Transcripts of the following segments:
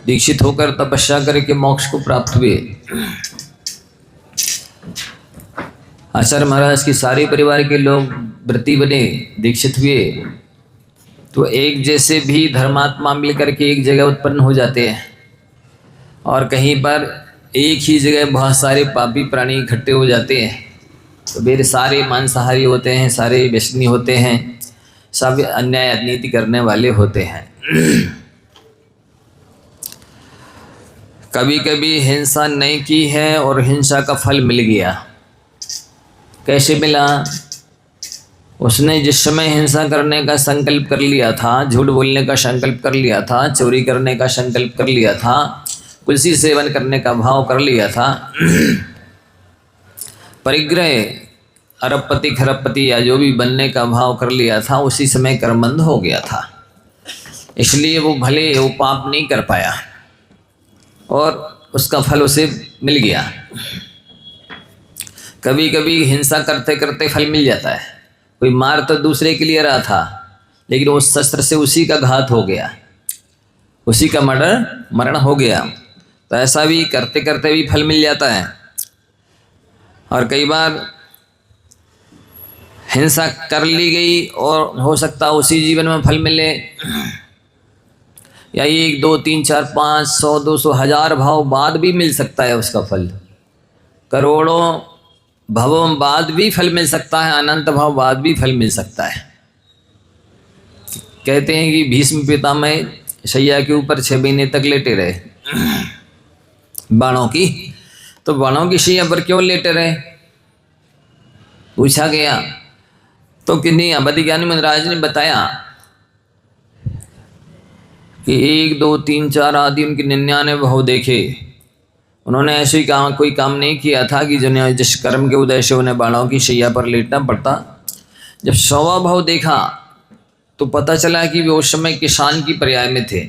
दीक्षित होकर तपस्या करके मोक्ष को प्राप्त हुए। आचार्य महाराज की सारे परिवार के लोग व्रती बने, दीक्षित हुए, तो एक जैसे भी धर्मात्मा मिलकर के एक जगह उत्पन्न हो जाते हैं, और कहीं पर एक ही जगह बहुत सारे पापी प्राणी इकट्ठे हो जाते हैं। तो मेरे सारे मांसाहारी होते हैं, सारे व्यसनी होते हैं, सब अन्याय अनीति करने वाले होते हैं। कभी कभी हिंसा नहीं की है और हिंसा का फल मिल गया। कैसे मिला? उसने जिस समय हिंसा करने का संकल्प कर लिया था, झूठ बोलने का संकल्प कर लिया था, चोरी करने का संकल्प कर लिया था, कुलसी सेवन करने का भाव कर लिया था, परिग्रह अरबपति खरबपति या जो भी बनने का भाव कर लिया था, उसी समय कर्मबंध हो गया था। इसलिए वो भले वो पाप नहीं कर पाया और उसका फल उसे मिल गया। कभी कभी हिंसा करते करते फल मिल जाता है। कोई मार तो दूसरे के लिए रहा था, लेकिन उस शस्त्र से उसी का घात हो गया, उसी का मरण हो गया। तो ऐसा भी करते करते भी फल मिल जाता है। और कई बार हिंसा कर ली गई और हो सकता है उसी जीवन में फल मिले, या 1 2 3 4 5 100 200 1000 भाव बाद भी मिल सकता है उसका फल। करोड़ों भवों बाद भी फल मिल सकता है, अनंत भाव बाद भी फल मिल सकता है। कहते हैं कि भीष्म पितामह शैया के ऊपर 6 महीने तक लेटे रहे बाणों की। तो बाणों की शैया पर क्यों लेटे रहे, पूछा गया तो किन्हीं अवधि ज्ञानी महाराज ने बताया कि 1 2 3 4 आदि उनके 99 भाव देखे। उन्होंने ऐसे ही कोई काम नहीं किया था कि जिस कर्म के उदय से उन्हें बाणों की शैया पर लेटना पड़ता। जब 100वां भाव देखा तो पता चला कि वे उस समय किसान की पर्याय में थे,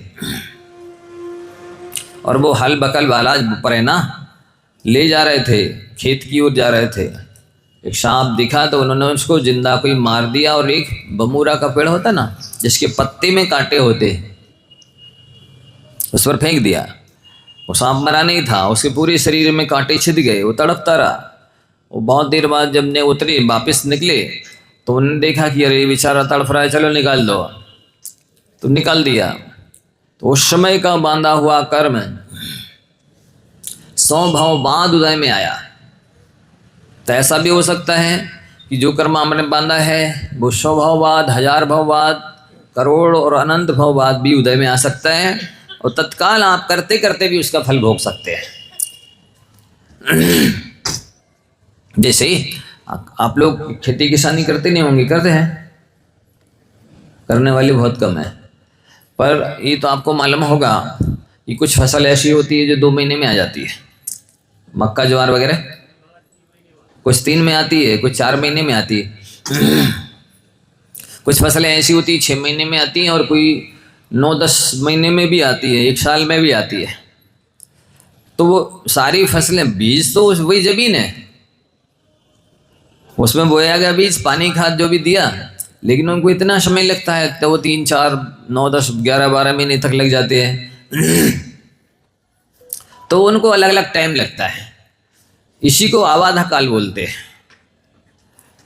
और वो हल बकल वाला पर ना ले जा रहे थे, खेत की ओर जा रहे थे। एक सांप दिखा तो उन्होंने उसको जिंदा कोई मार दिया, और एक बमूरा का पेड़ होता ना जिसके पत्ते में कांटे होते, उस पर फेंक दिया। वो सांप मरा नहीं था, उसके पूरे शरीर में कांटे छिद गए, वो तड़पता रहा। वो बहुत देर बाद जब ने उतरे वापस निकले तो उन्होंने देखा कि अरे बेचारा तड़फ रहा है, चलो निकाल दो। तो निकाल दिया। तो उस समय का बांधा हुआ कर्म 100 भाव बाद उदय में आया। तो ऐसा भी हो सकता है कि जो कर्म हमने बांधा है वो 100 भाव बाद, 1000 भाव बाद, करोड़ और अनंत भाव बाद भी उदय में आ सकता है, और तत्काल आप करते करते भी उसका फल भोग सकते हैं। जैसे आप लोग खेती किसानी करते नहीं होंगे, करते हैं? करने वाले बहुत कम है। पर ये तो आपको मालूम होगा कि कुछ फसल ऐसी होती है जो 2 महीने में आ जाती है, मक्का ज्वार वगैरह। कुछ 3 में आती है, कुछ 4 महीने में आती है। कुछ फसलें ऐसी होती है 6 महीने में आती हैं, और कोई 9-10 महीने में भी आती है, 1 साल में भी आती है। तो वो सारी फसलें, बीज तो वही जमीन है, उसमें बोया गया बीज, पानी खाद जो भी दिया, लेकिन उनको इतना समय लगता है, तो वो 3 4 9 10 11 12 महीने तक लग जाते हैं। तो उनको अलग अलग टाइम लगता है। इसी को आवाधा काल बोलते हैं।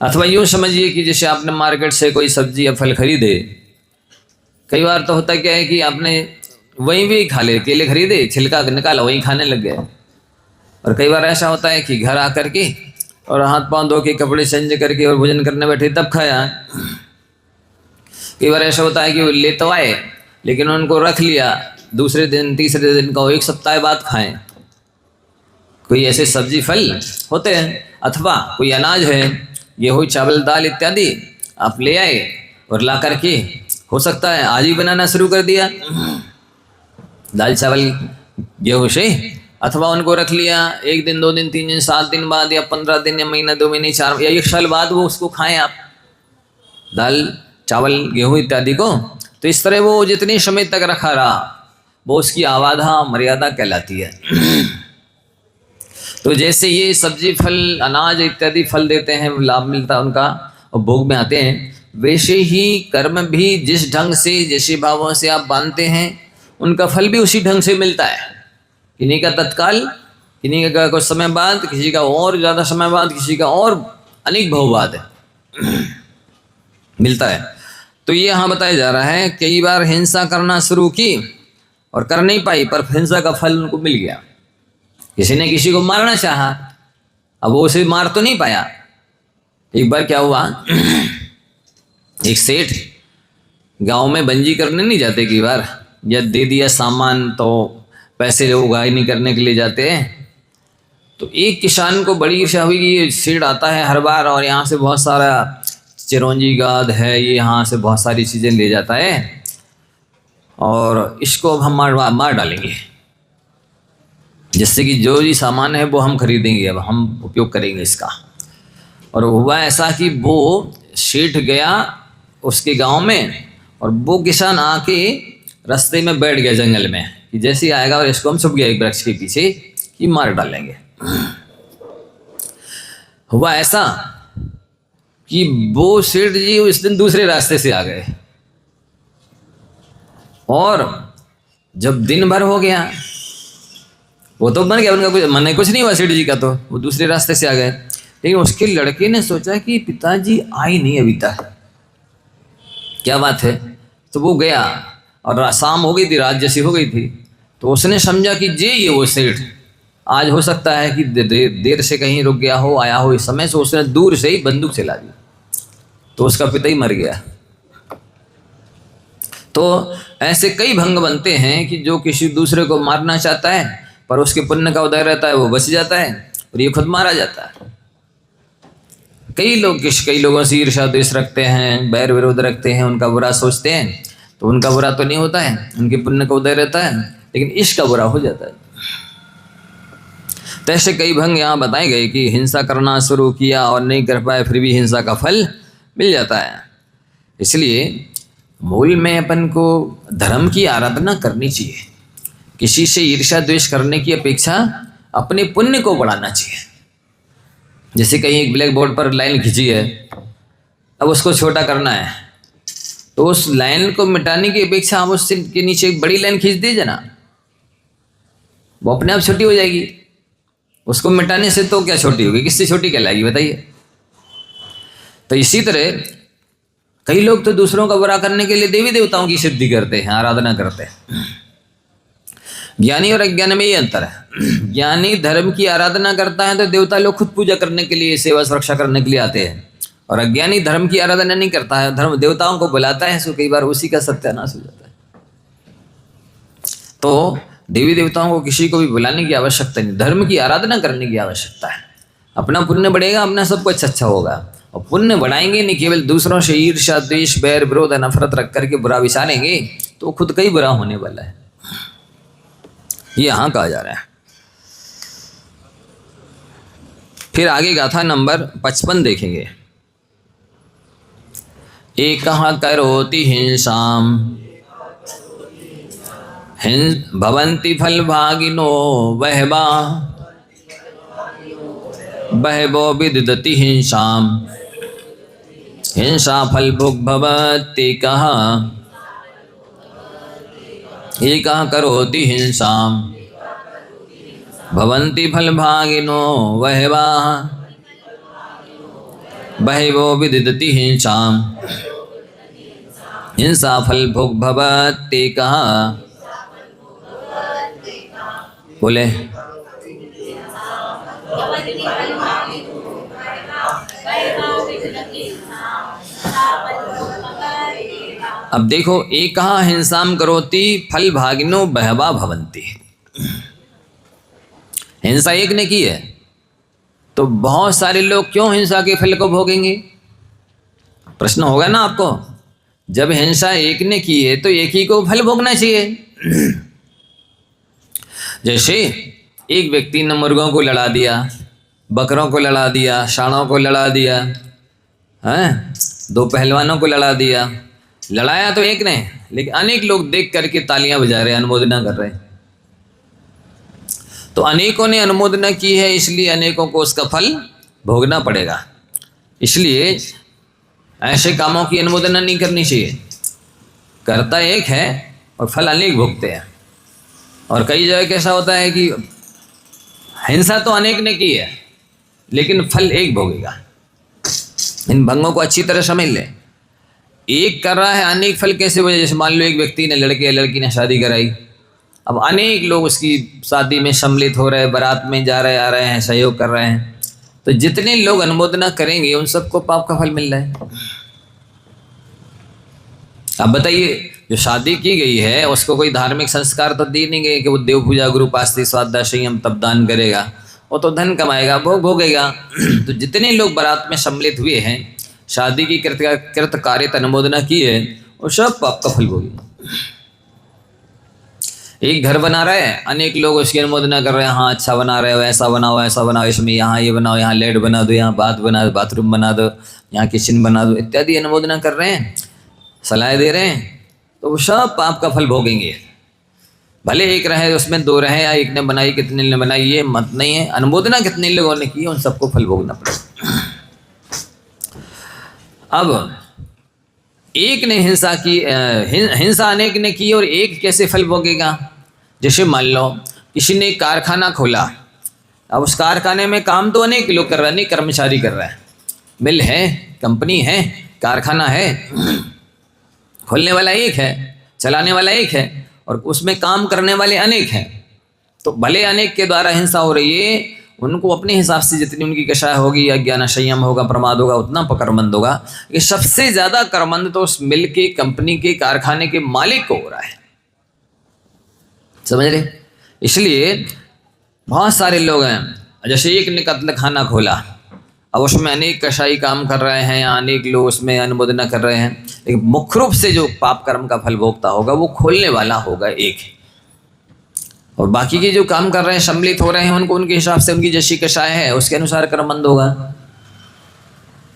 अथवा यूँ समझिए कि जैसे आपने मार्केट से कोई सब्जी या फल खरीदे, कई बार तो होता क्या है कि आपने वहीं भी खा ले, केले खरीदे, छिलका निकाला, वहीं खाने लग गए। और कई बार ऐसा होता है कि घर आकर के और हाथ पांव धो के कपड़े चेंज करके और भोजन करने बैठे तब खाया। कई बार ऐसा होता है कि वो ले तो आए लेकिन उनको रख लिया, दूसरे दिन तीसरे दिन का 1 सप्ताह बाद खाएं। कोई ऐसे सब्जी फल होते हैं, अथवा कोई अनाज है, गेहूँ चावल दाल इत्यादि आप ले आए और ला करके हो सकता है आज ही बनाना शुरू कर दिया दाल चावल गेहूँ से, अथवा उनको रख लिया 1 दिन 2 दिन 3 दिन 7 दिन बाद, या 15 दिन या महीना 2 महीने 4 या 1 साल बाद वो उसको खाएं आप, दाल चावल गेहूँ इत्यादि को। तो इस तरह वो जितने समय तक रखा रहा वो उसकी आवाधा मर्यादा कहलाती है। तो जैसे ये सब्जी फल अनाज इत्यादि फल देते हैं, लाभ मिलता है उनका और भोग में आते हैं, वैसे ही कर्म भी जिस ढंग से जैसे भावों से आप बांधते हैं उनका फल भी उसी ढंग से मिलता है। किन्हीं का तत्काल, किन्हीं का कुछ समय बाद, किसी का और ज़्यादा समय बाद, किसी का और अनेक भाव बाद मिलता है। तो ये यहाँ बताया जा रहा है, कई बार हिंसा करना शुरू की और कर नहीं पाई, पर हिंसा का फल उनको मिल गया। किसी ने किसी को मारना चाहा, अब वो उसे मार तो नहीं पाया। एक बार क्या हुआ, एक सेठ गांव में बंजी करने नहीं जाते कई बार, या दे दिया सामान तो पैसे उगाही नहीं करने के लिए जाते हैं। तो एक किसान को बड़ी ईर्ष्या हुई कि ये सेठ आता है हर बार और यहाँ से बहुत सारा चिरौंजी गाद है, ये यहाँ से बहुत सारी चीज़ें ले जाता है और इसको अब हम मार डालेंगे, जिससे कि जो भी सामान है वो हम खरीदेंगे, अब हम उपयोग करेंगे इसका। और हुआ ऐसा कि वो सेठ गया उसके गांव में और वो किसान आके रास्ते में बैठ गया जंगल में कि जैसे ही आएगा और इसको हम छुप गया एक वृक्ष के पीछे कि मार डालेंगे। हुआ ऐसा कि वो सेठ जी उस दिन दूसरे रास्ते से आ गए और जब दिन भर हो गया, वो तो बन गया, उनका मन कुछ नहीं हुआ सेठ जी का, तो वो दूसरे रास्ते से आ गए। लेकिन उसके लड़के ने सोचा कि पिताजी आए नहीं अभी तक, क्या बात है। तो वो गया और शाम हो गई थी, रात जैसी हो गई थी। तो उसने समझा कि ये वो सेठ आज हो सकता है कि देर से कहीं रुक गया हो, आया हो इस समय से, उसने दूर से ही बंदूक चला दी, तो उसका पिता ही मर गया। तो ऐसे कई भंग बनते हैं कि जो किसी दूसरे को मारना चाहता है पर उसके पुण्य का उदय रहता है, वो बच जाता है और ये खुद मारा जाता है। कई लोगों से ईर्ष्या द्वेष रखते हैं, बैर विरोध रखते हैं, उनका बुरा सोचते हैं, तो उनका बुरा तो नहीं होता है, उनके पुण्य का उदय रहता है, लेकिन इसका बुरा हो जाता है। तो ऐसे कई भंग यहाँ बताए गए कि हिंसा करना शुरू किया और नहीं कर पाए, फिर भी हिंसा का फल मिल जाता है। इसलिए मूल में अपन को धर्म की आराधना करनी चाहिए। किसी से ईर्ष्या द्वेष करने की अपेक्षा अपने पुण्य को बढ़ाना चाहिए। जैसे कहीं एक ब्लैक बोर्ड पर लाइन खींची है, अब उसको छोटा करना है, तो उस लाइन को मिटाने की अपेक्षा हम उससे के नीचे एक बड़ी लाइन खींच दीजिए ना, वो अपने आप छोटी हो जाएगी। उसको मिटाने से तो क्या छोटी होगी, किससे छोटी कहलाएगी बताइए। तो इसी तरह कई लोग तो दूसरों का बुरा करने के लिए देवी देवताओं की सिद्धि करते हैं, आराधना करते हैं। ज्ञानी और अज्ञानी में ये अंतर है। ज्ञानी धर्म की आराधना करता है तो देवता लोग खुद पूजा करने के लिए, सेवा सुरक्षा करने के लिए आते हैं, और अज्ञानी धर्म की आराधना नहीं करता है, धर्म देवताओं को बुलाता है, सो कई बार उसी का सत्यानाश हो जाता है। तो देवी देवताओं को किसी को भी बुलाने की आवश्यकता नहीं, धर्म की आराधना करने की आवश्यकता है। अपना पुण्य बढ़ेगा, अपना सब कुछ अच्छा होगा। और पुण्य बढ़ाएंगे नहीं, केवल दूसरों से ईर्ष्या द्वेष बैर विरोध नफरत रख करके बुरा विचारेंगे तो खुद का ही बुरा होने वाला है, ये यहाँ कहा जा रहा है। फिर आगे गाथा नंबर 55 देखेंगे। एक करोति हिंसाम भवन्ति फल भागिनो बहवो विदधति हिंसाम हिंसा फल भुग भवति कहा एक करोति हिंसाम भवन्ति फल भागिनो बहवो विदधति हिंसाम हिंसा फल भुग भवति कहा। बोले अब देखो, एक कहा हिंसाम करोति फल भागिनो बहवा भवन्ति। हिंसा एक ने की है तो बहुत सारे लोग क्यों हिंसा के फल को भोगेंगे? प्रश्न होगा ना आपको। जब हिंसा एक ने की है तो एक ही को फल भोगना चाहिए। जैसे एक व्यक्ति ने मुर्गों को लड़ा दिया, बकरों को लड़ा दिया, सांडों को लड़ा दिया, हैं, दो पहलवानों को लड़ा दिया। लड़ाया तो एक ने, लेकिन अनेक लोग देख करके तालियां बजा रहे, अनुमोदना कर रहे। तो अनेकों ने अनुमोदना की है, इसलिए अनेकों को उसका फल भोगना पड़ेगा। इसलिए ऐसे कामों की अनुमोदना नहीं करनी चाहिए। करता एक है और फल अनेक भोगते हैं। और कई जगह कैसा होता है कि हिंसा तो अनेक ने की है लेकिन फल एक भोगेगा। इन भंगों को अच्छी तरह समझ लें। एक कर रहा है अनेक फल कैसे वजह? जैसे मान लो एक व्यक्ति ने लड़के या लड़की ने शादी कराई, अब अनेक लोग उसकी शादी में सम्मिलित हो रहे हैं, बारात में जा रहे आ रहे हैं, सहयोग कर रहे हैं, तो जितने लोग अनुमोदना करेंगे उन सबको पाप का फल मिल रहा है। अब बताइए, जो शादी की गई है उसको कोई धार्मिक संस्कार तो दी नहीं गए कि वो देव पूजा गुरु पास्ती स्वाध्याय संयम तप दान करेगा, वो तो धन कमाएगा, भोग भोगेगा। तो जितने लोग बारात में सम्मिलित हुए हैं, शादी की कृत कार्य अनुमोदना की है, वो सब पाप का फल भोगेगा। एक घर बना रहे हैं, अनेक लोग उसकी अनुमोदना कर रहे हैं, हाँ अच्छा बना रहे हो, ऐसा बनाओ ऐसा बनाओ, इसमें यहाँ ये बनाओ, यहाँ लेट बना दो, यहाँ बाथरूम बना दो, यहाँ किचन बना दो इत्यादि अनुमोदना कर रहे हैं, सलाह दे रहे हैं, तो वो सब पाप का फल भोगेंगे। भले एक रहे उसमें दो रहे, या एक ने बनाई कितने ने बनाई ये मत नहीं है, अनुमोदना कितने लोगों ने की उन सबको फल भोगना पड़ेगा। अब एक ने हिंसा की, हिंसा अनेक ने की और एक कैसे फल भोगेगा? जैसे मान लो किसी ने एक कारखाना खोला, अब उस कारखाने में काम तो अनेक लोग कर रहे हैं, अनेक कर्मचारी कर रहे हैं, मिल है, कंपनी है, कारखाना है, खोलने वाला एक है, चलाने वाला एक है, और उसमें काम करने वाले अनेक हैं। तो भले अनेक के द्वारा हिंसा हो रही है, उनको अपने हिसाब से जितनी उनकी कषाय होगी, अज्ञान संयम होगा, प्रमाद होगा, उतना कर्मंद होगा। ये सबसे ज्यादा कर्मंद तो उस मिल के, कंपनी के, कारखाने के मालिक को हो रहा है, समझ रहे? इसलिए बहुत सारे लोग हैं, जैसे एक ने कत्ल खाना खोला, अब उसमें अनेक कषाई काम कर रहे हैं, या अनेक लोग उसमें अनुमोदना कर रहे हैं, लेकिन मुख्य रूप से जो पाप कर्म का फल भोगता होगा वो खोलने वाला होगा एक, और बाकी के जो काम कर रहे हैं, सम्मिलित हो रहे हैं, उनको उनके हिसाब से उनकी जैसी कषाय है उसके अनुसार कर्मंद होगा।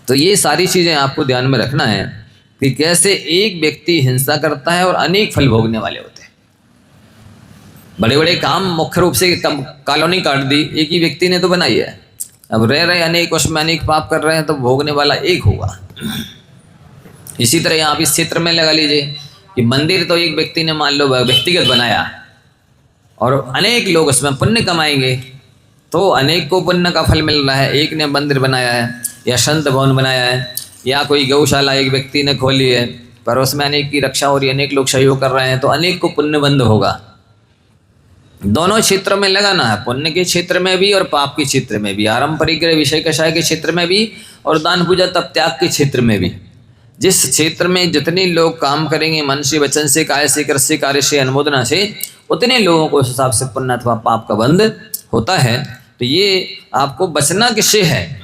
तो ये सारी चीज़ें आपको ध्यान में रखना है कि कैसे एक व्यक्ति हिंसा करता है और अनेक फल भोगने वाले होते हैं। बड़े बड़े काम मुख्य रूप से कॉलोनी काट दी, एक ही व्यक्ति ने तो बनाई है, अब रह रहे अनेक, उसमें अनेक पाप कर रहे हैं, तो भोगने वाला एक होगा। इसी तरह यहाँ इस क्षेत्र में लगा लीजिए कि मंदिर तो एक व्यक्ति ने मान लो व्यक्तिगत बनाया और अनेक लोग उसमें पुण्य कमाएंगे, तो अनेक को पुण्य का फल मिल रहा है। एक ने मंदिर बनाया है या संत भवन बनाया है या कोई गौशाला एक व्यक्ति ने खोली है, पर उसमें अनेक की रक्षा हो रही है, अनेक लोग सहयोग कर रहे हैं, तो अनेक को पुण्यबंध होगा। दोनों क्षेत्र में लगाना है, पुण्य के क्षेत्र में भी और पाप के क्षेत्र में भी, आरंभ परिग्रह विषय कषाय के क्षेत्र में भी और दान पूजा तप त्याग के क्षेत्र में भी। जिस क्षेत्र में जितने लोग काम करेंगे मन से, वचन से, काय से, कृत से, कार्य से, अनुमोदना से, उतने लोगों को उस हिसाब से पुण्य अथवा पाप का बंध होता है। तो ये आपको बचना किससे है?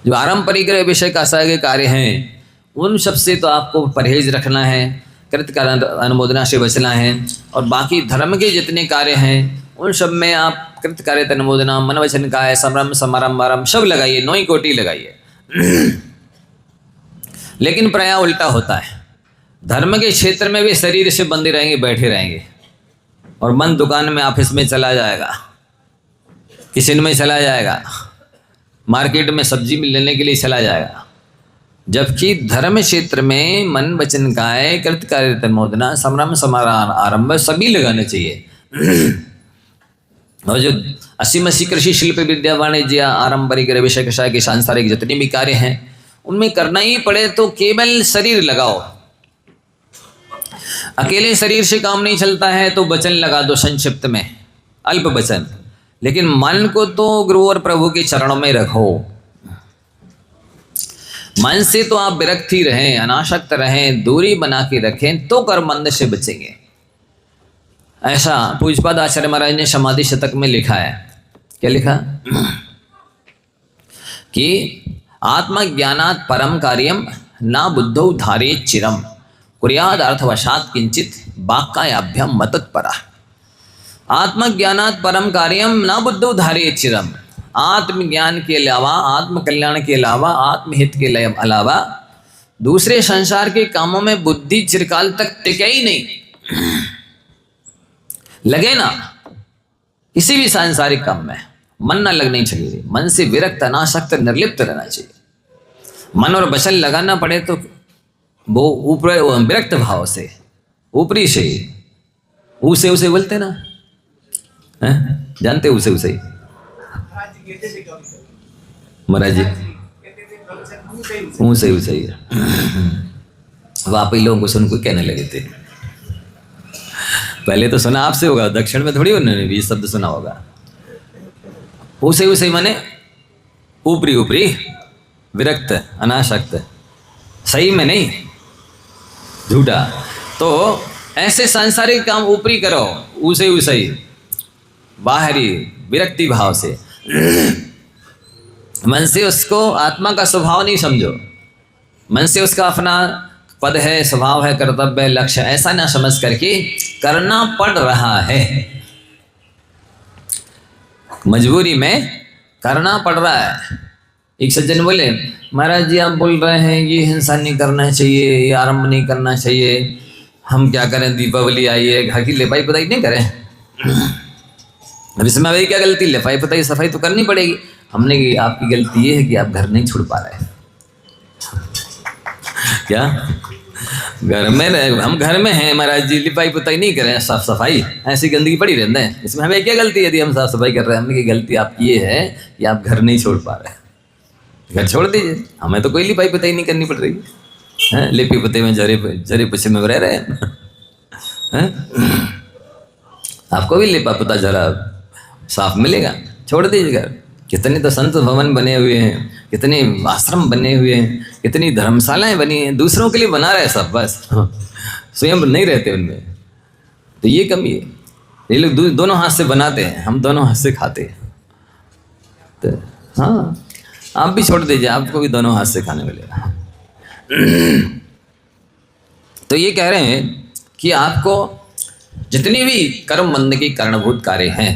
जो आरंभ परिग्रह विषय कषाय के कार्य हैं उन सबसे तो आपको परहेज रखना है, कृत अनुमोदना से बचना है, और बाकी धर्म के जितने कार्य हैं उन सब में आप कृत कार्य अनुमोदना, मन वचन काय, समरम समारंभ आरंभ सब लगाइए, 9 कोटि लगाइए। लेकिन प्राय उल्टा होता है, धर्म के क्षेत्र में भी शरीर से बंधे रहेंगे, बैठे रहेंगे, और मन दुकान में, ऑफिस में चला जाएगा, किचन में चला जाएगा, मार्केट में सब्जी लेने के लिए चला जाएगा। जबकि धर्म क्षेत्र में मन वचन काय, कृत कार्य अनुमोदना, समरम समारंभ आरंभ सभी लगाने चाहिए। और जो 80 कृषि शिल्प विद्या वाणिज्य आरंभ परिग्रह विषय कषाय के सांसारिक जितने भी कार्य हैं उनमें करना ही पड़े तो केवल शरीर लगाओ। अकेले शरीर से काम नहीं चलता है तो वचन लगा दो, संक्षिप्त में अल्प वचन, लेकिन मन को तो गुरु और प्रभु के चरणों में रखो। मन से तो आप विरक्त ही रहें, अनासक्त रहें, दूरी बना के रखें, तो कर्मंद से बचेंगे। ऐसा पूज्यपाद आचार्य महाराज ने समाधि शतक में लिखा है। क्या लिखा? कि आत्मज्ञानात् परम कार्यम ना बुद्धौ धारेत चिरम कुर्याद अर्थवशात किंचित वाक्कायाभ्याम मतत्परा। आत्मज्ञानात् परम कार्यम ना बुद्धौ धारेत चिरम, आत्मज्ञान के अलावा, आत्म कल्याण के अलावा, आत्महित के अलावा दूसरे संसार के कामों में बुद्धि चिरकाल तक टिके ही नहीं। लगे ना किसी भी सांसारिक काम में, मन ना लगनी चाहिए, मन से विरक्त, अनासक्त, निर्लिप्त रहना चाहिए। मन और वचन लगाना पड़े तो वो ऊपर विरक्त भाव से, ऊपरी से, उसे उसे बोलते ना, हैं? जानते उसे उसे महाराज जी उसे उसे वापी लोगों को सुन को कहने लगे थे। पहले तो सुना आपसे होगा, दक्षिण में थोड़ी उन्होंने भी शब्द सुना होगा। उसे उसे माने ऊपरी ऊपरी, विरक्त, अनासक्त, सही में नहीं, झूठा। तो ऐसे सांसारिक काम ऊपरी करो, उसे उसे बाहरी विरक्ति भाव से, मन से उसको आत्मा का स्वभाव नहीं समझो, मन से उसका अपना पद है, स्वभाव है, कर्तव्य है, लक्ष्य, ऐसा ना समझ करके करना पड़ रहा है, मजबूरी में करना पड़ रहा है। एक सज्जन बोले, महाराज जी आप बोल रहे हैं ये हिंसा नहीं करना चाहिए, ये आरंभ नहीं करना चाहिए, हम क्या करें, दीपावली आई है, घर की लिपाई पुताई नहीं करें? अब इसमें भाई क्या गलती, लिपाई पुताई सफाई तो करनी पड़ेगी। हमने कि आपकी गलती ये है कि आप घर नहीं छोड़ पा रहे। क्या घर में हम घर में हैं महाराज जी, लिपाई पुताई नहीं करें, साफ सफाई, ऐसी गंदगी पड़ी रहते हैं, इसमें हमें क्या गलती है यदि हम साफ सफाई कर रहे हैं? हमने की गलती आपकी ये है कि आप घर नहीं छोड़ पा रहे। घर छोड़ दीजिए, हमें तो कोई लिपाई पुताई नहीं करनी पड़ रही है, लिपि पुते में जरे पुछे में रह रहे हैं। आपको भी लिपा पुता जरा साफ मिलेगा, छोड़ दीजिए घर। कितने तो संत भवन बने हुए हैं, कितने आश्रम बने हुए हैं, कितनी धर्मशालाएं बनी हैं, दूसरों के लिए बना रहे सब, बस स्वयं नहीं रहते उनमें। तो ये कमी है, ये लोग दोनों हाथ से बनाते हैं, हम दोनों हाथ से खाते हैं। तो हाँ, आप भी छोड़ दीजिए, आपको भी दोनों हाथ से खाने मिलेगा। तो ये कह रहे हैं कि आपको जितनी भी कर्म बंद की कारणभूत कार्य हैं,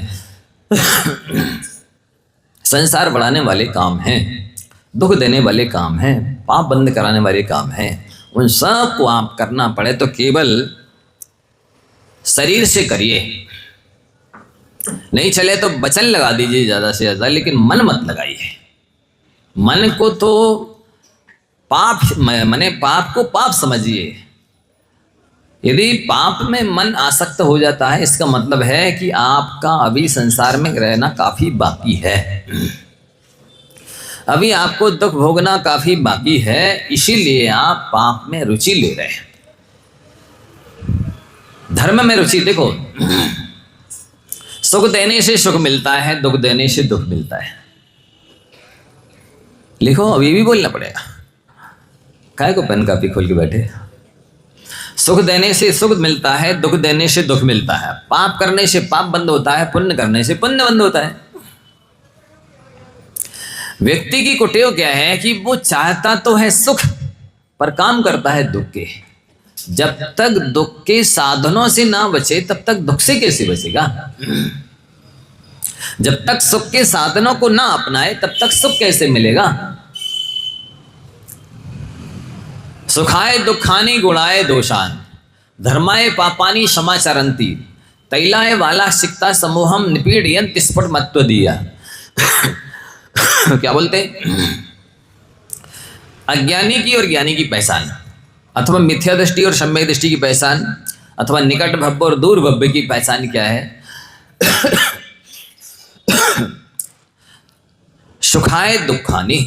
संसार बढ़ाने वाले काम हैं, दुख देने वाले काम हैं, पाप बंद कराने वाले काम हैं, उन सब को आप करना पड़े तो केवल शरीर से करिए, नहीं चले तो वचन लगा दीजिए ज़्यादा से ज़्यादा, लेकिन मन मत लगाइए। मन को तो पाप, मने पाप को पाप समझिए। यदि पाप में मन आसक्त हो जाता है, इसका मतलब है कि आपका अभी संसार में रहना काफी बाकी है, अभी आपको दुख भोगना काफी बाकी है, इसीलिए आप पाप में रुचि ले रहे हैं। धर्म में रुचि देखो, सुख देने से सुख मिलता है, दुख देने से दुख मिलता है। लिखो, अभी भी बोलना पड़ेगा, काहे को पेन कापी खोल के बैठे। सुख देने से सुख मिलता है, दुख देने से दुख मिलता है, पाप करने से पाप बंद होता है, पुण्य करने से पुण्य बंद होता है। व्यक्ति की कुटेव क्या है कि वो चाहता तो है सुख, पर काम करता है दुख के। जब तक दुख के साधनों से ना बचे, तब तक दुख से कैसे बचेगा? जब तक सुख के साधनों को ना अपनाए, तब तक सुख कैसे मिलेगा? सुखाय दुखानी गुणाय दोषान, धर्माय पापानी समाचरंती, तैलाय वाला सिक्ता समूहम निपीड़यन्ति स्फुट मत्व दिया। क्या बोलते? अज्ञानी की और ज्ञानी की पहचान, अथवा मिथ्या दृष्टि और सम्यक दृष्टि की पहचान, अथवा निकट भव्य और दूर भव्य की पहचान क्या है? सुखाय दुखानी,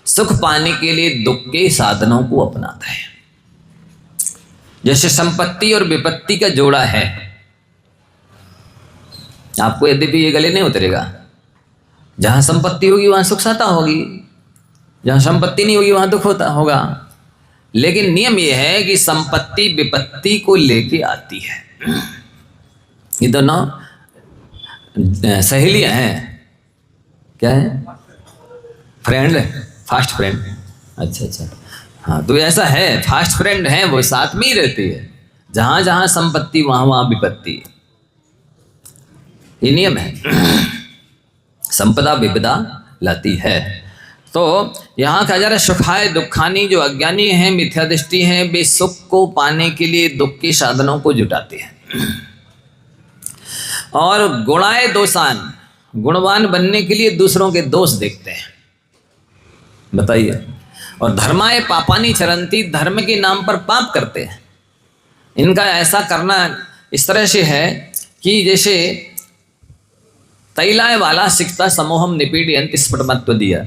सुख पाने के लिए दुख के साधनों को अपनाता है। जैसे संपत्ति और विपत्ति का जोड़ा है, आपको यद्यपि ये गले नहीं उतरेगा। जहां संपत्ति होगी वहां सुख साता होगी, जहां संपत्ति नहीं होगी वहां दुख होता होगा। लेकिन नियम यह है कि संपत्ति विपत्ति को लेके आती है। ये दोनों सहेलियां हैं, क्या है? Friend, fast friend. अच्छा अच्छा, हाँ, तो ऐसा है, फास्ट फ्रेंड है, वो साथ में ही रहती है। जहां जहां संपत्ति वहां वहां विपत्ति, ये नियम है। संपदा विपदा लाती है। तो यहाँ कहा जा रहा है सुखाय दुखानी, जो अज्ञानी हैं, मिथ्या दृष्टि हैं, वे सुख को पाने के लिए दुख के साधनों को जुटाते हैं। और गुणाय दोषान, गुणवान बनने के लिए दूसरों के दोष देखते हैं। बताइए। और धर्माय पापानी चरंती, धर्म के नाम पर पाप करते हैं। इनका ऐसा करना इस तरह से है कि जैसे तैलाय वाला सिकता समूहम निपीडयन्ति स्फुटमत्व दिया।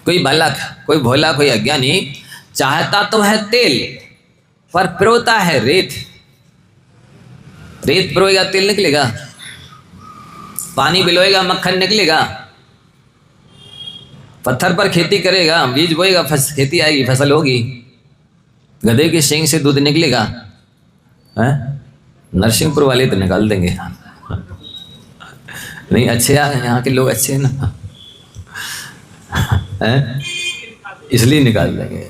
कोई बालक, कोई भोला, कोई अज्ञानी चाहता तो है तेल, पर पिरोता है रेत। रेत पिरोएगा तेल निकलेगा? पानी बिलोएगा मक्खन निकलेगा? पत्थर पर खेती करेगा, बीज बोएगा, खेती आएगी, फसल होगी। गधे के सींग से दूध निकलेगा? नरसिंहपुर वाले तो निकाल देंगे। नहीं, अच्छे यहाँ के लोग अच्छे हैं ना, इसलिए निकाल देंगे।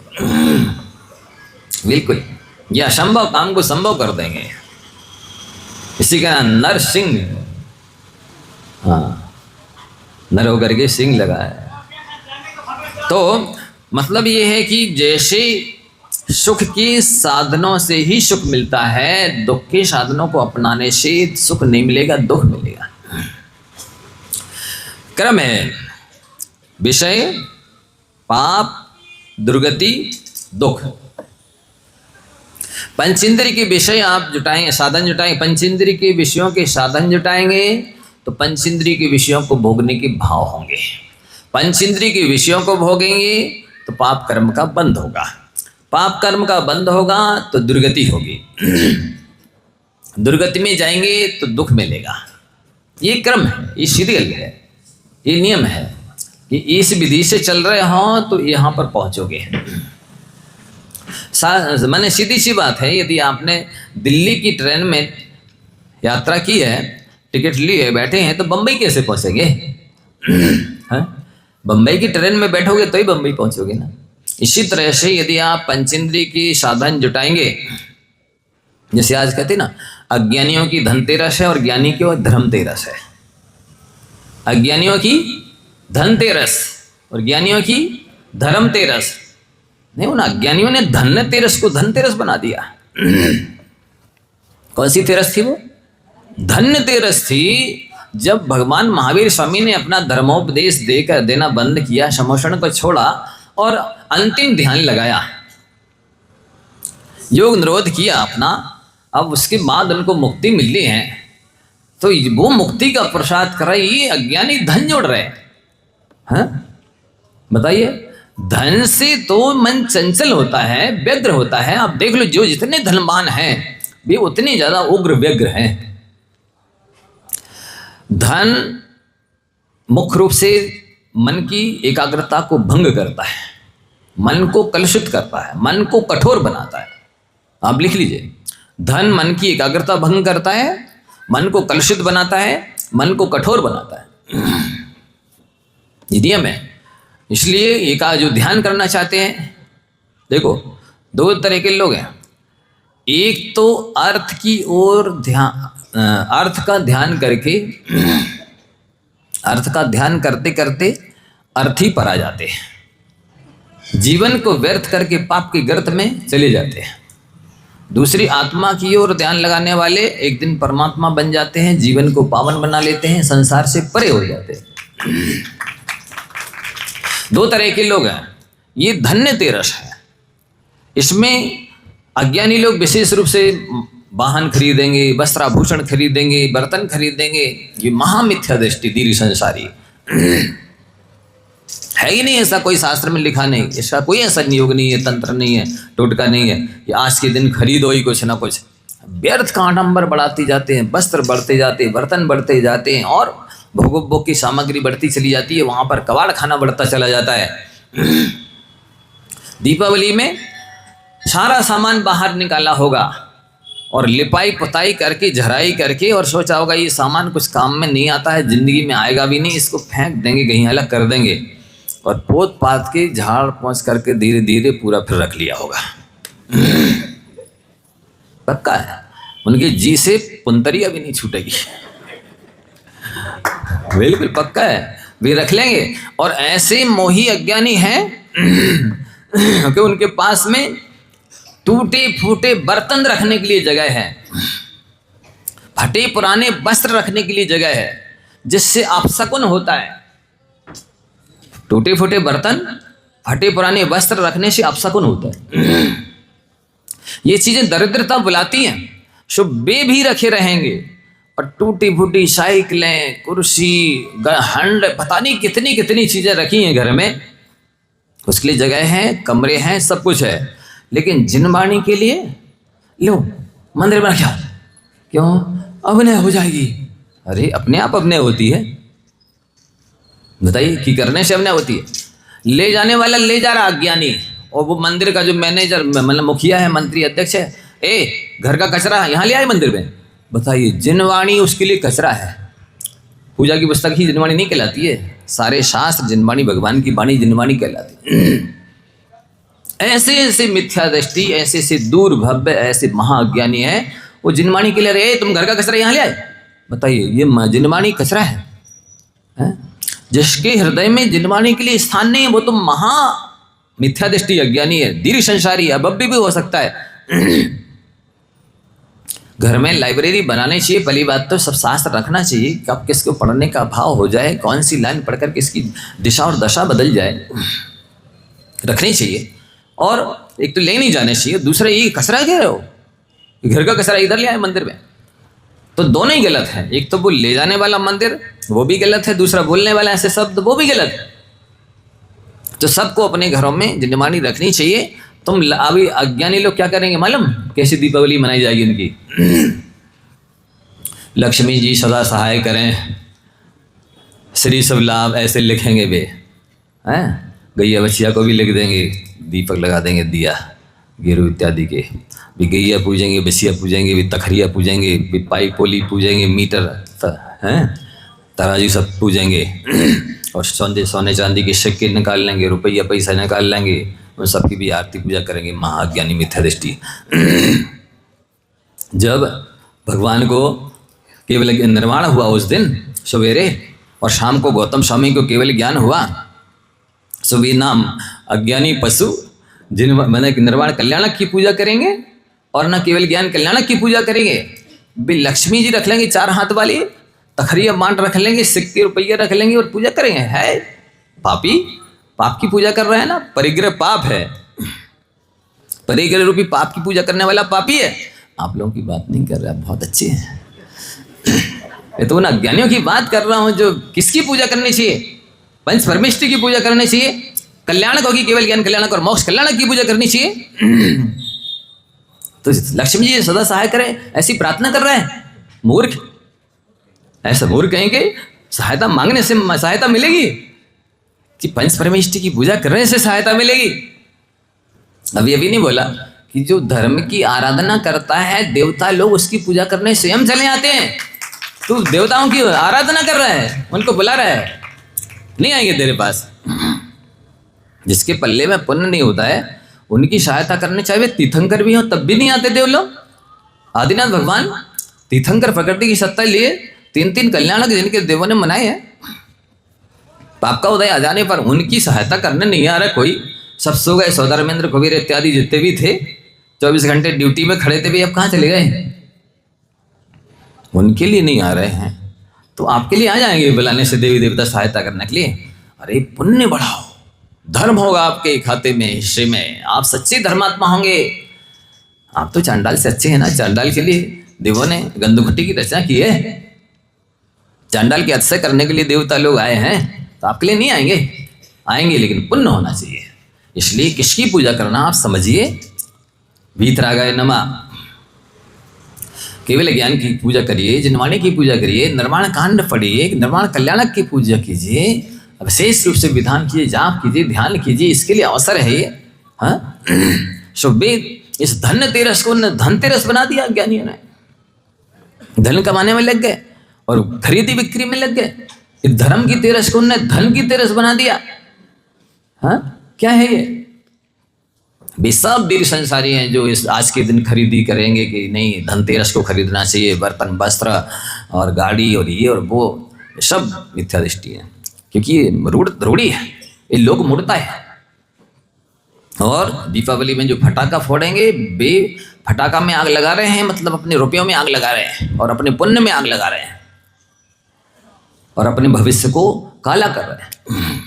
बिल्कुल, ये असंभव काम को संभव कर देंगे। इसी का नाम नरसिंह। हाँ, नर होकर के सिंह लगा है। तो मतलब ये है कि जैसे सुख के साधनों से ही सुख मिलता है, दुख के साधनों को अपनाने से सुख नहीं मिलेगा, दुख मिलेगा। क्रम है विषय, पाप, दुर्गति, दुख। पंचेंद्रिय के विषय आप जुटाएंगे, साधन जुटाएंगे, पंचेंद्रिय के विषयों के साधन जुटाएंगे तो पंचेंद्रिय के विषयों को भोगने के भाव होंगे। पंचेंद्रिय के विषयों को भोगेंगे तो पाप कर्म का बंध होगा, पाप कर्म का बंध होगा तो दुर्गति होगी, दुर्गति में जाएंगे तो दुख मिलेगा। ये क्रम है, ये सीरियल है, ये नियम है कि इस विधि से चल रहे हो तो यहाँ पर पहुँचोगे। मैंने सीधी सी बात है, यदि आपने दिल्ली की ट्रेन में यात्रा की है, टिकट ली है, बैठे हैं, तो बम्बई कैसे पहुँचेंगे? बम्बई की ट्रेन में बैठोगे तो ही बम्बई पहुँचोगे ना। इसी तरह से यदि आप पंचेंद्रिय की साधन जुटाएंगे, जैसे आज कहते ना, अज्ञानियों की धनतेरस है और ज्ञानी की धर्मतेरस है। अज्ञानियों की धनतेरस और ज्ञानियों की धर्मतेरस। नहीं, उन अज्ञानियों ने धनतेरस को धनतेरस बना दिया। कौन सी तेरस थी वो? धनतेरस थी। जब भगवान महावीर स्वामी ने अपना धर्मोपदेश देकर देना बंद किया, समोषण को छोड़ा और अंतिम ध्यान लगाया, योग निरोध किया अपना, अब उसके बाद उनको मुक्ति मिली है, तो वो मुक्ति का प्रसाद कर रहे, ये अज्ञानी धन जोड़ रहे हैं। बताइए, धन से तो मन चंचल होता है, व्यग्र होता है। आप देख लो, जो जितने धनवान हैं वे उतने ज्यादा उग्र व्यग्र हैं। धन मुख्य रूप से मन की एकाग्रता को भंग करता है, मन को कलुषित करता है, मन को कठोर बनाता है। आप लिख लीजिए, धन मन की एकाग्रता भंग करता है, मन को कलुषित बनाता है, मन को कठोर बनाता है। ये नियम है। इसलिए एक जो ध्यान करना चाहते हैं, देखो दो तरह के लोग हैं। एक तो अर्थ की ओर ध्यान, अर्थ का ध्यान करके, अर्थ का ध्यान करते करते अर्थ ही पर आ जाते हैं, जीवन को व्यर्थ करके पाप के गर्त में चले जाते हैं। दूसरी आत्मा की ओर ध्यान लगाने वाले एक दिन परमात्मा बन जाते हैं, जीवन को पावन बना लेते हैं, संसार से परे हो जाते हैं। दो तरह के लोग हैं। ये धन्यतेरस है। इसमें अज्ञानी लोग विशेष रूप से वाहन खरीदेंगे, वस्त्राभूषण खरीदेंगे, बर्तन खरीदेंगे। ये महामिथ्या दृष्टि दीर्घ संसारी है ही नहीं। ऐसा कोई शास्त्र में लिखा नहीं, इसका कोई ऐसा नियोग नहीं है, तंत्र नहीं है, टोटका नहीं है कि आज के दिन खरीदो ही कुछ ना कुछ। व्यर्थ का आडंबर बढ़ाते जाते हैं, वस्त्र बढ़ते जाते हैं, बर्तन बढ़ते जाते हैं और भोग की सामग्री बढ़ती चली जाती है। वहाँ पर कबाड़ खाना बढ़ता चला जाता है। दीपावली में सारा सामान बाहर निकाला होगा और लिपाई पुताई करके, झराई करके, और सोचा होगा ये सामान कुछ काम में नहीं आता है, जिंदगी में आएगा भी नहीं, इसको फेंक देंगे, कहीं अलग कर देंगे, और पोत पात के झाड़ पहुँच करके धीरे धीरे पूरा फिर रख लिया होगा। पक्का है, उनके जी से पुंतरिया भी नहीं छूटेगी। बिल्कुल पक्का है, वे रख लेंगे। और ऐसे मोही अज्ञानी हैं कि उनके पास में टूटे फूटे बर्तन रखने के लिए जगह है, फटे पुराने वस्त्र रखने के लिए जगह है, जिससे अपशकुन होता है। टूटे फूटे बर्तन, फटे पुराने वस्त्र रखने से अपशकुन होता है। ये चीजें दरिद्रता बुलाती हैं। सो वे भी रखे रहेंगे। और टूटी फूटी साइकिलें, कुर्सी, हंड, पता नहीं कितनी कितनी चीजें रखी हैं घर में, उसके लिए जगह है, कमरे हैं, सब कुछ है। लेकिन जिनवाणी के लिए लो मंदिर बना, क्यों अभिनय हो जाएगी। अरे अपने आप अभिनय होती है, बताइए कि करने से अभिनय होती है। ले जाने वाला ले जा रहा अज्ञानी, और वो मंदिर का जो मैनेजर मतलब मुखिया है, मंत्री, अध्यक्ष है, घर का कचरा यहाँ ले आए मंदिर में। बताइए जिनवाणी उसके लिए कचरा है। पूजा की पुस्तक ही जिनवाणी नहीं कहलाती है, सारे शास्त्र जिनवाणी, भगवान की वाणी जिनवाणी कहलाती है। ऐसे ऐसे मिथ्या दृष्टि, ऐसे ऐसे दूर भव्य, ऐसे महाअज्ञानी है, वो जिनवाणी के लिए रहे तुम घर का कचरा यहाँ ले आए। बताइए ये जिनवाणी कचरा है? जिसके हृदय में जिनवाणी के लिए स्थान नहीं है वो तो महा मिथ्या दृष्टि अज्ञानी है, दीर्घ संसारी, अभव्य भी हो सकता है। घर में लाइब्रेरी बनानी चाहिए, पहली बात तो सब शास्त्र रखना चाहिए, कब किसको पढ़ने का भाव हो जाए, कौन सी लाइन पढ़कर किसकी दिशा और दशा बदल जाए, रखनी चाहिए। और एक तो ले नहीं जाने चाहिए, दूसरा ये कचरा कह रहे हो, घर का कचरा इधर ले आए मंदिर में, तो दोनों ही गलत है। एक तो वो ले जाने वाला मंदिर वो भी गलत है, दूसरा बोलने वाला ऐसे शब्द वो भी गलत है। तो सबको अपने घरों में जिनवाणी रखनी चाहिए। तुम अभी अज्ञानी लोग क्या करेंगे मालूम, कैसी दीपावली मनाई जाएगी उनकी। लक्ष्मी जी सदा सहाय करें, श्री सब लाभ ऐसे लिखेंगे वे, हैं गैया बछिया को भी लिख देंगे, दीपक लगा देंगे, दिया गेरू इत्यादि के भी, गैया पूजेंगे, बछिया पूजेंगे, भी तखरिया पूजेंगे, भी पाई पोली पूजेंगे, मीटर हैं तराजू सब पूजेंगे, और सोने चांदी के सिक्के निकाल लेंगे, रुपया पैसा निकाल लेंगे, उन सबकी भी आरती पूजा करेंगे। महाअज्ञानी मिथ्या दृष्टि। जब भगवान को केवल निर्वाण हुआ उस दिन सवेरे, और शाम को गौतम स्वामी को केवल ज्ञान हुआ, सुबह नाम अज्ञानी पशु जिन मैंने निर्वाण कल्याणक की पूजा करेंगे और न केवल ज्ञान कल्याणक की पूजा करेंगे। भी लक्ष्मी जी रख लेंगे 4 हाथ वाली, तखरिया मांड रख लेंगे, सिक्के रुपये रख लेंगे और पूजा करेंगे। है पापी, पाप की पूजा कर रहे हैं ना, परिग्रह पाप है, परिग्रह रूपी पाप की पूजा करने वाला पापी है। आप लोगों की बात नहीं कर रहे, आप बहुत अच्छे हैं। मैं तो उन अज्ञानियों की बात कर रहा हूं जो किसकी पूजा करनी चाहिए, पंच परमेष्टि की पूजा करनी चाहिए, कल्याणक होगी केवल ज्ञान कल्याणक और मोक्ष कल्याणक की पूजा करनी चाहिए। तो लक्ष्मी जी सदा सहाय करें ऐसी प्रार्थना कर रहे हैं। मूर्ख, ऐसा मूर्ख कहेंगे सहायता मांगने से सहायता मिलेगी कि पंच परमेष्टि की पूजा करने से सहायता मिलेगी। अभी नहीं बोला कि जो धर्म की आराधना करता है देवता लोग उसकी पूजा करने स्वयं चले आते हैं। तू देवताओं की आराधना कर रहा है, उनको बुला रहा है, नहीं आएंगे तेरे पास। जिसके पल्ले में पुण्य नहीं होता है उनकी सहायता करनी चाहिए। तीर्थंकर भी हो तब भी नहीं आते देव लोग। आदिनाथ भगवान तीर्थंकर प्रकृति की सत्ता लिए 3 कल्याणक जिनके देवों ने मनाए हैं, पाप का उदय आ जाने पर उनकी सहायता करने नहीं आ रहा कोई। सब सो गए, सौधर्मेंद्र कुबेर इत्यादि जितने भी थे 24 घंटे ड्यूटी में खड़े थे, भी अब कहाँ चले गए? उनके लिए नहीं आ रहे हैं तो आपके लिए आ जाएंगे बुलाने से देवी देवता सहायता करने के लिए। अरे पुण्य बढ़ाओ, धर्म होगा आपके खाते में, हिस्से में, आप सच्चे धर्मात्मा होंगे। आप तो चांडाल से अच्छे हैं ना। चांडाल के लिए देवों ने गंधुखट्टी की रचना की है। चांडाल के अतिशय करने के लिए देवता लोग आए हैं, तो आपके लिए नहीं आएंगे, आएंगे लेकिन पुण्य होना चाहिए। इसलिए किसकी पूजा करना आप समझिए। वीतरागाय नमः, केवल ज्ञान की पूजा करिए, जिनवाणी की पूजा करिए, निर्माण कांड पढ़िए, निर्माण कल्याणक की पूजा कीजिए, विशेष रूप से विधान कीजिए, जाप कीजिए, ध्यान कीजिए। इसके लिए अवसर है ये। हाँ सुबेद इस धनतेरस को धनतेरस बना दिया ज्ञानियों ने। धन कमाने में लग गए और खरीदी बिक्री में लग गए। इस धर्म की तेरस को उन्होंने धन की तेरस बना दिया। हाँ क्या है ये? भी सब वीर संसारी हैं जो इस आज के दिन खरीदी करेंगे कि नहीं धनतेरस को खरीदना चाहिए, बर्तन वस्त्र और गाड़ी और ये और वो, सब मिथ्या दृष्टि है। क्योंकि ये रूढ़ी है, ये लोग मुड़ता है। और दीपावली में जो फटाका फोड़ेंगे वे फटाका में आग लगा रहे हैं, मतलब अपने रुपयों में आग लगा रहे हैं और अपने पुण्य में आग लगा रहे हैं और अपने भविष्य को काला कर रहे हैं।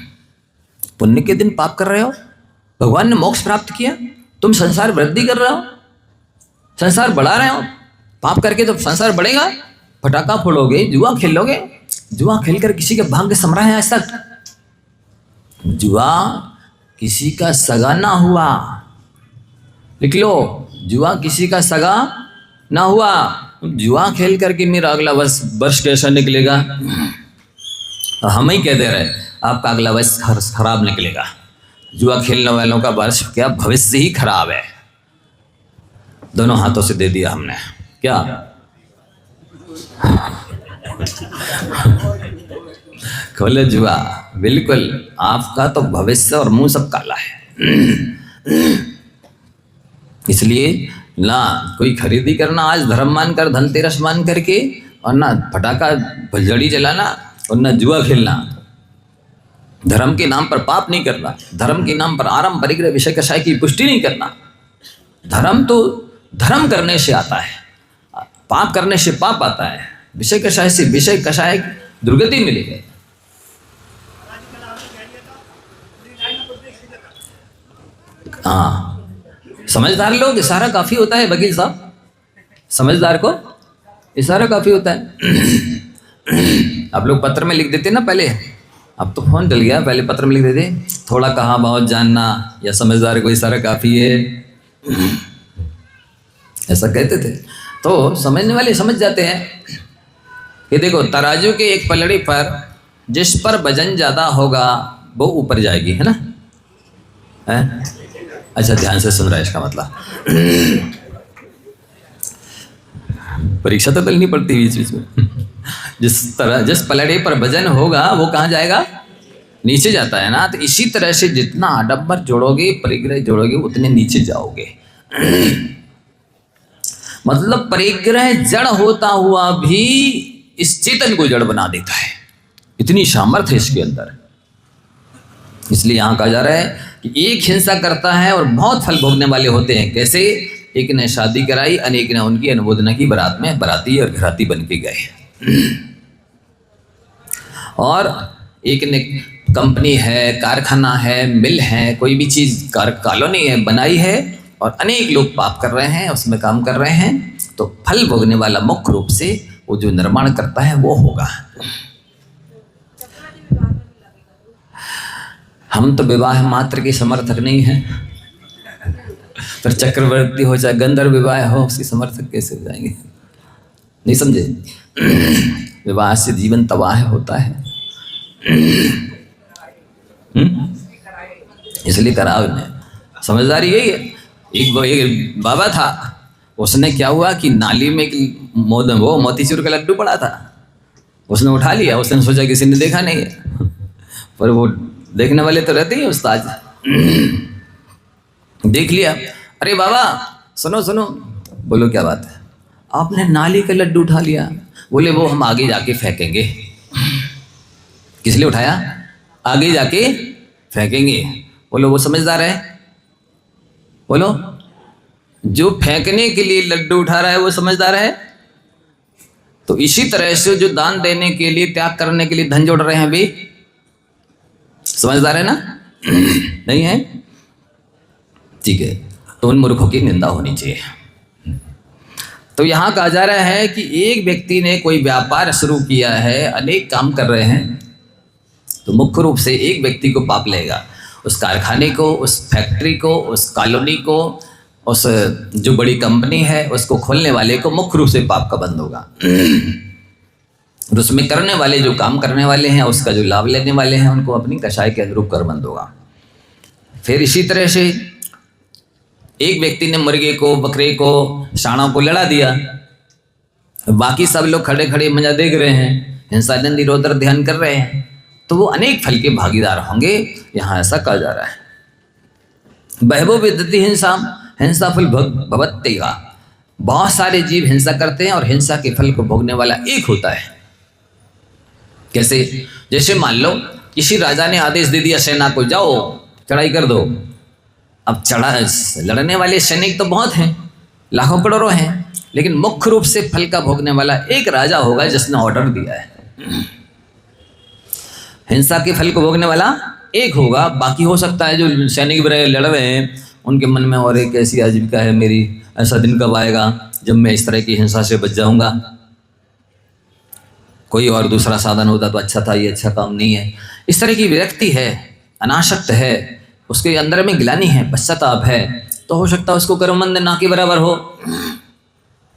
पुण्य के दिन पाप कर रहे हो, भगवान ने मोक्ष प्राप्त किया, तुम संसार वृद्धि कर रहे हो, संसार बढ़ा रहे हो, पाप करके तो संसार बढ़ेगा। पटाखा फोड़ोगे, जुआ खेलोगे, जुआ खेलकर किसी के भाग्य संवरा है आज तक? जुआ किसी का सगा ना हुआ, लिख लो, जुआ किसी का सगा ना हुआ। जुआ खेल करके मेरा अगला वर्ष कैसा निकलेगा? हम ही कह दे रहे आपका अगला वर्ष खराब निकलेगा। जुआ खेलने वालों का वर्ष क्या, भविष्य ही खराब है। दोनों हाथों से दे दिया हमने, क्या खोले जुआ, बिल्कुल आपका तो भविष्य और मुंह सब काला है। इसलिए ना कोई खरीदी करना आज धर्म मानकर, धनतेरस मान करके, और ना पटाखा फुलझड़ी जलाना, और ना जुआ खेलना। धर्म के नाम पर पाप नहीं करना, धर्म के नाम पर आराम परिग्रह विषय कषाय की पुष्टि नहीं करना। धर्म तो धर्म करने से आता है, पाप करने से पाप आता है, विषय कषाय से विषय कषाय दुर्गति मिलेगी। हाँ, समझदार लोग इशारा काफी होता है वकील साहब, समझदार को इशारा काफी होता है। आप लोग पत्र में लिख देते ना पहले, अब तो फोन चल गया, पहले पत्र में लिख देते, थोड़ा कहा बहुत जानना, या समझदार को इशारा काफी है, ऐसा कहते थे। तो समझने वाले समझ जाते हैं कि देखो तराजू के एक पलड़ी पर जिस पर वजन ज्यादा होगा वो ऊपर जाएगी, है ना? है? अच्छा, ध्यान से सुन रहा है, इसका मतलब परीक्षा तो नहीं पड़ती बीच बीच में। जिस पलड़े पर वजन होगा वो कहाँ जाएगा? नीचे जाता है ना। तो इसी तरह से जितना आडंबर जोड़ोगे, परिग्रह जोड़ोगे, उतने नीचे जाओगे। मतलब परिग्रह जड़ होता हुआ भी इस चेतन को जड़ बना देता है, इतनी सामर्थ्य इसके अंदर। इसलिए यहां कहा जा रहा है कि एक हिंसा करता है और बहुत फल भोगने वाले होते हैं। कैसे? एक ने शादी कराई, अनेक ने उनकी अनुमोदना की, बारात में बाराती और घराती बन के गए। और एक ने कंपनी है, कारखाना है, मिल है, कोई भी चीज कॉलोनी है बनाई है, और अनेक लोग पाप कर रहे हैं, उसमें काम कर रहे हैं। तो फल भोगने वाला मुख्य रूप से वो जो निर्माण करता है वो होगा। हम तो विवाह मात्र के समर्थक नहीं हैं, पर चक्रवर्ती हो चाहे गंधर्व विवाह हो, उसके समर्थक कैसे हो जाएंगे? नहीं समझे? विवाह से जीवन तबाह होता है, इसलिए कराव ने। समझदारी यही है। एक बाबा था, उसने क्या हुआ कि नाली में वो मोतीचूर का लड्डू पड़ा था, उसने उठा लिया। उसने सोचा किसी ने देखा नहीं है, पर वो देखने वाले तो रहते ही उस्ताद, देख लिया। अरे बाबा सुनो सुनो। बोलो क्या बात है? आपने नाली का लड्डू उठा लिया। बोले वो हम आगे जाके फेंकेंगे। किस लिए उठाया? आगे जाके फेंकेंगे। बोलो वो समझदार है? बोलो, जो फेंकने के लिए लड्डू उठा रहा है वो समझदार है? तो इसी तरह से जो दान देने के लिए, त्याग करने के लिए धन जोड़ रहे हैं भी समझदार है ना? नहीं है? ठीक है, तो उन मूर्खों की निंदा होनी चाहिए। तो यहां कहा जा रहा है कि एक व्यक्ति ने कोई व्यापार शुरू किया है, अनेक काम कर रहे हैं, तो मुख्य रूप से एक व्यक्ति को पाप लगेगा। उस कारखाने को, उस फैक्ट्री को, उस कॉलोनी को, उस जो बड़ी कंपनी है उसको खोलने वाले को मुख्य रूप से पाप का बंध होगा। और उसमें करने वाले, जो काम करने वाले हैं, उसका जो लाभ लेने वाले हैं, उनको अपनी कषाय के अनुरूप कर बंद होगा। फिर इसी तरह से एक व्यक्ति ने मुर्गे को, बकरे को, सांडों को लड़ा दिया, बाकी सब लोग खड़े खड़े मजा देख रहे हैं, हिंसा निरोधर ध्यान कर रहे हैं, तो वो अनेक फल के भागीदार होंगे। यहाँ ऐसा कहा जा रहा है, बहवो विदति हिंसा, हिंसा फल भवत्येगा। बहुत सारे जीव हिंसा करते हैं और हिंसा के फल को भोगने वाला एक होता है। कैसे? जैसे मान लो किसी राजा ने आदेश दे दिया सेना को, जाओ चढ़ाई कर दो। अब लड़ने वाले सैनिक तो बहुत हैं, लाखों करोड़ों हैं, लेकिन मुख्य रूप से फल का भोगने वाला एक राजा होगा जिसने ऑर्डर दिया है। हिंसा के फल को भोगने वाला एक होगा। बाकी हो सकता है जो सैनिक लड़ रहे हैं, उनके मन में और एक ऐसी आजीविका है मेरी, ऐसा दिन कब आएगा, जब मैं इस तरह की हिंसा से बच जाऊंगा। कोई और दूसरा साधन होता तो अच्छा था, ये अच्छा काम नहीं है। इस तरह की विरक्ति है, अनासक्त है, उसके अंदर में गिलानी है, पश्चाताप है, तो हो सकता है उसको कर्मबंध ना के बराबर हो।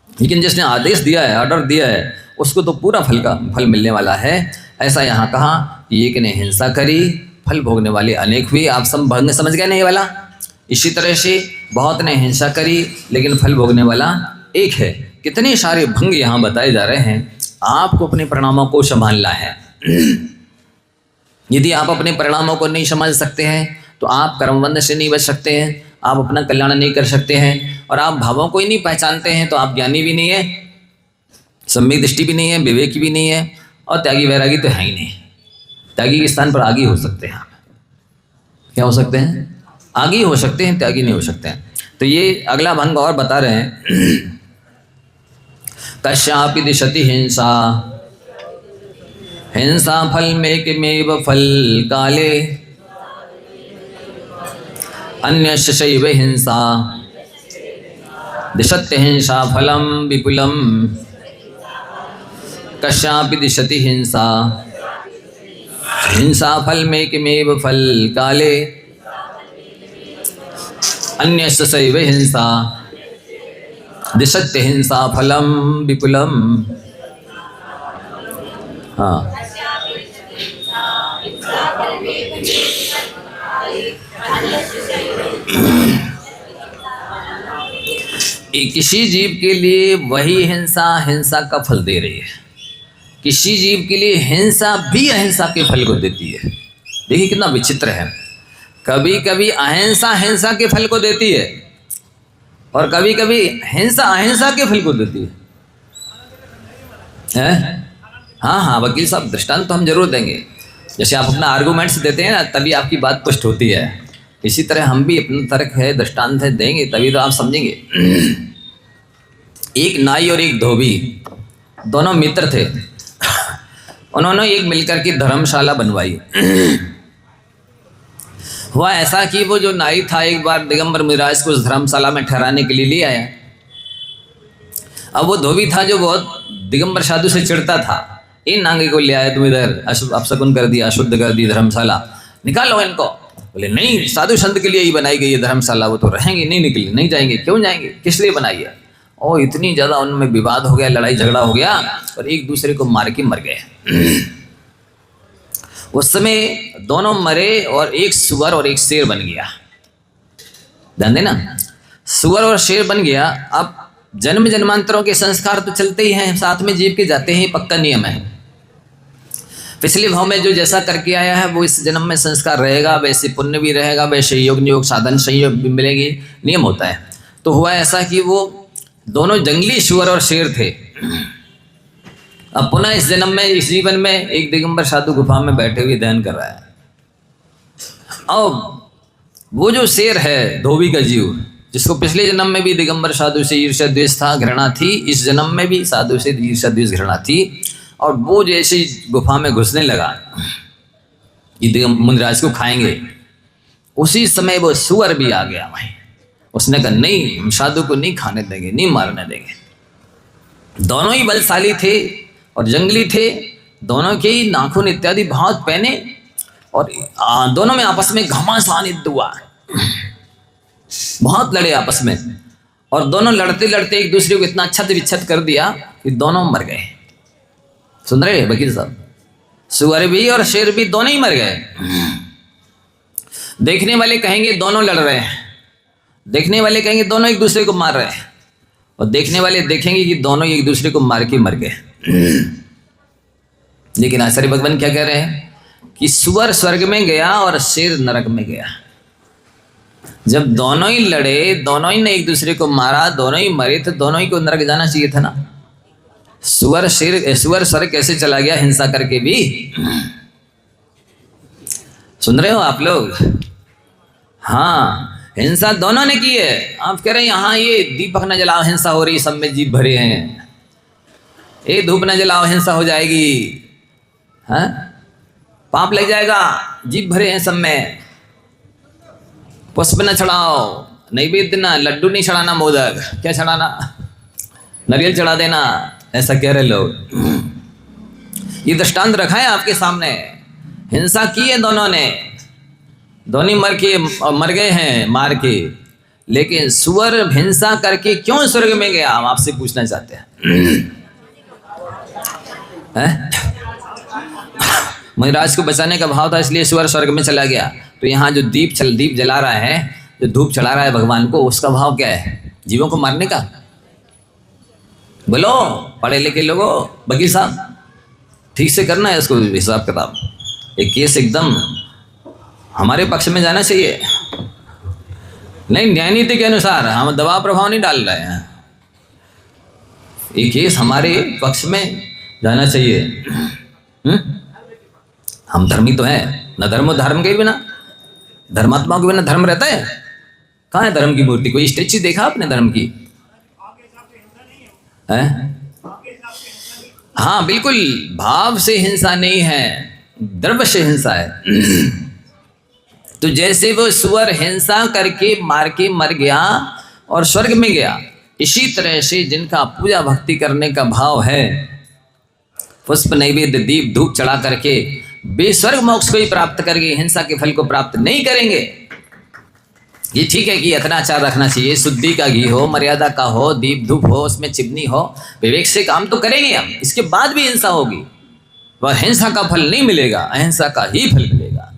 लेकिन जिसने आदेश दिया है, ऑर्डर दिया है, उसको तो पूरा फल मिलने वाला है। ऐसा यहाँ कहा कि एक ने हिंसा करी, फल भोगने वाले अनेक हुए। आप सब भंग समझ गए नहीं वाला। इसी तरह से बहुत ने हिंसा करी लेकिन फल भोगने वाला एक है। कितने सारे भंग यहाँ बताए जा रहे हैं। आपको अपने परिणामों को संभालना है। यदि आप अपने परिणामों को नहीं समझ सकते हैं तो आप कर्मबंध से नहीं बच सकते हैं, आप अपना कल्याण नहीं कर सकते हैं। और आप भावों को ही नहीं पहचानते हैं तो आप ज्ञानी भी नहीं है, सम्यक दृष्टि भी नहीं है, विवेकी भी नहीं है, और त्यागी वैरागी तो है ही नहीं। त्यागी के स्थान पर आगे हो सकते हैं आप। क्या हो सकते हैं? आगे हो सकते हैं, त्यागी नहीं हो सकते हैं। तो ये अगला भंग और बता रहे हैं। कश्यापि दिशति हिंसा, हिंसा फल मेकमेव फल काले, अन्यस्य शैव हिंसा, दिशत्य हिंसा फलम विपुलम। कश्यापि दिशति हिंसा, हिंसा फल मेकमेव फल काले, अन्यस्य शैव हिंसा, दिशत्य हिंसा फलम विपुलम। हाँ, किसी जीव के लिए वही हिंसा हिंसा का फल दे रही है। किसी जीव के लिए हिंसा भी अहिंसा के फल को देती है। देखिए कितना विचित्र है। कभी कभी अहिंसा हिंसा के फल को देती है और कभी कभी हिंसा अहिंसा के फल को देती है? हाँ हाँ वकील साहब, दृष्टांत तो हम जरूर देंगे। जैसे आप अपना आर्गूमेंट्स देते हैं ना, तभी आपकी बात पुष्ट होती है। इसी तरह हम भी अपना तर्क है, दृष्टांत है देंगे, तभी तो आप समझेंगे। एक नाई और एक धोबी दोनों मित्र थे। उन्होंने एक मिलकर के धर्मशाला बनवाई। हुआ ऐसा कि वो जो नाई था एक बार दिगंबर मुनिराज को उस धर्मशाला में ठहराने के लिए ले आया। अब वो धोबी था जो बहुत दिगंबर साधु से चिढ़ता था। इन नांगे को ले आए तुम इधर, अपशकुन कर दिया, अशुद्ध कर दी धर्मशाला, निकालो इनको। बोले नहीं, साधु संत के लिए ही बनाई गई है धर्मशाला, वो तो रहेंगे नहीं, निकले नहीं जाएंगे। क्यों जाएंगे, किस लिए बनाई है? और इतनी ज़्यादा उनमें विवाद हो गया, लड़ाई झगड़ा हो गया और एक दूसरे को मार के मर गए। उस समय दोनों मरे और एक सुअर और एक शेर बन गया। ध्यान देना, सुअर और शेर बन गया। अब जन्म जन्मांतरों के संस्कार तो चलते ही हैं, साथ में जीव के जाते हैं, पक्का नियम है। पिछले भाव में जो जैसा करके आया है वो इस जन्म में संस्कार रहेगा, वैसे पुण्य भी रहेगा, वैसे योग नियोग साधन संयोग भी मिलेगी, नियम होता है। तो हुआ ऐसा कि वो दोनों जंगली सुअर और शेर थे। अब पुनः इस जन्म में, इस जीवन में एक दिगंबर साधु गुफा में बैठे हुए ध्यान कर रहा है। अब वो जो शेर है, धोबी का जीव, जिसको पिछले जन्म में भी दिगंबर साधु से ईर्ष्या द्वेष था, घृणा थी, इस जन्म में भी साधु से ईर्ष्या द्वेष घृणा थी, और वो जैसे गुफा में घुसने लगा कि मुनिराज को खाएंगे, उसी समय वो सुअर भी आ गया वहीं। उसने कहा नहीं, हम साधु को नहीं खाने देंगे, नहीं मारने देंगे। दोनों ही बलशाली थे और जंगली थे, दोनों के ही नाखून इत्यादि बहुत पहने, और दोनों में आपस में घमासान युद्ध हुआ। बहुत लड़े आपस में, और दोनों लड़ते लड़ते एक दूसरे को इतना छत विच्छत कर दिया कि दोनों मर गए। सुन रहे वकील साहब? सुअर भी और शेर भी दोनों ही मर गए। देखने वाले कहेंगे दोनों लड़ रहे हैं, देखने वाले कहेंगे दोनों एक दूसरे को मार रहे हैं, और देखने वाले देखेंगे कि दोनों एक दूसरे को मार के मर गए। लेकिन आचार्य भगवान क्या कह रहे हैं कि सुअर स्वर्ग में गया और शेर नरक में गया। जब दोनों ही लड़े, दोनों ही ने एक दूसरे को मारा, दोनों ही मरे, तो दोनों ही को नरक जाना चाहिए था ना। सुअर स्वर्ग कैसे चला गया हिंसा करके भी? सुन रहे हो आप लोग? हाँ, हिंसा दोनों ने की है। आप कह रहे हैं यहाँ ये दीपक न जलाओ, हिंसा हो रही, सब में जीव भरे हैं। ये धूप न जलाओ, हिंसा हो जाएगी, हाँ पाप लग जाएगा, जीव भरे हैं सब में। पुष्प न चढ़ाओ, नैवेद्य न, लड्डू नहीं चढ़ाना, मोदक क्या चढ़ाना, नारियल चढ़ा देना, ऐसा कह रहे लोग। ये दृष्टांत रखा है आपके सामने। हिंसा की है दोनों ने, दोनों मर गए हैं मार के, लेकिन सुअर हिंसा करके क्यों स्वर्ग में गया, हम आपसे पूछना चाहते हैं। महिराज को बचाने का भाव था, इसलिए सुअर स्वर्ग में चला गया। तो यहाँ जो दीप जला रहा है, जो धूप चढ़ा रहा है भगवान को, उसका भाव क्या है? जीवों को मारने का? बोलो पढ़े लिखे लोगों, वकील साहब, ठीक से करना है इसको हिसाब किताब। एक केस एकदम हमारे पक्ष में जाना चाहिए। नहीं, न्याय नीति के अनुसार हम दबाव प्रभाव नहीं डाल रहे हैं, ये केस हमारे पक्ष में जाना चाहिए। हम धर्मी तो हैं, न धर्म के बिना, धर्मात्माओं के बिना धर्म रहता है? कहाँ है धर्म की मूर्ति? कोई स्टेच्यू देखा आपने धर्म की? है? हाँ बिल्कुल, भाव से हिंसा नहीं है, द्रव्य से हिंसा है। तो जैसे वो सुअर हिंसा करके मार के मर गया और स्वर्ग में गया, इसी तरह से जिनका पूजा भक्ति करने का भाव है, पुष्प नैवेद्य दीप धूप चढ़ा करके वे स्वर्ग मोक्ष को ही प्राप्त करके हिंसा के फल को प्राप्त नहीं करेंगे। ये ठीक है कि अतनाचार रखना चाहिए, शुद्धि का घी हो, मर्यादा का हो, दीप धूप हो, उसमें चिमनी हो, विवेक से काम तो करेंगे हम, इसके बाद भी हिंसा होगी, पर हिंसा का फल नहीं मिलेगा, अहिंसा का ही फल मिलेगा।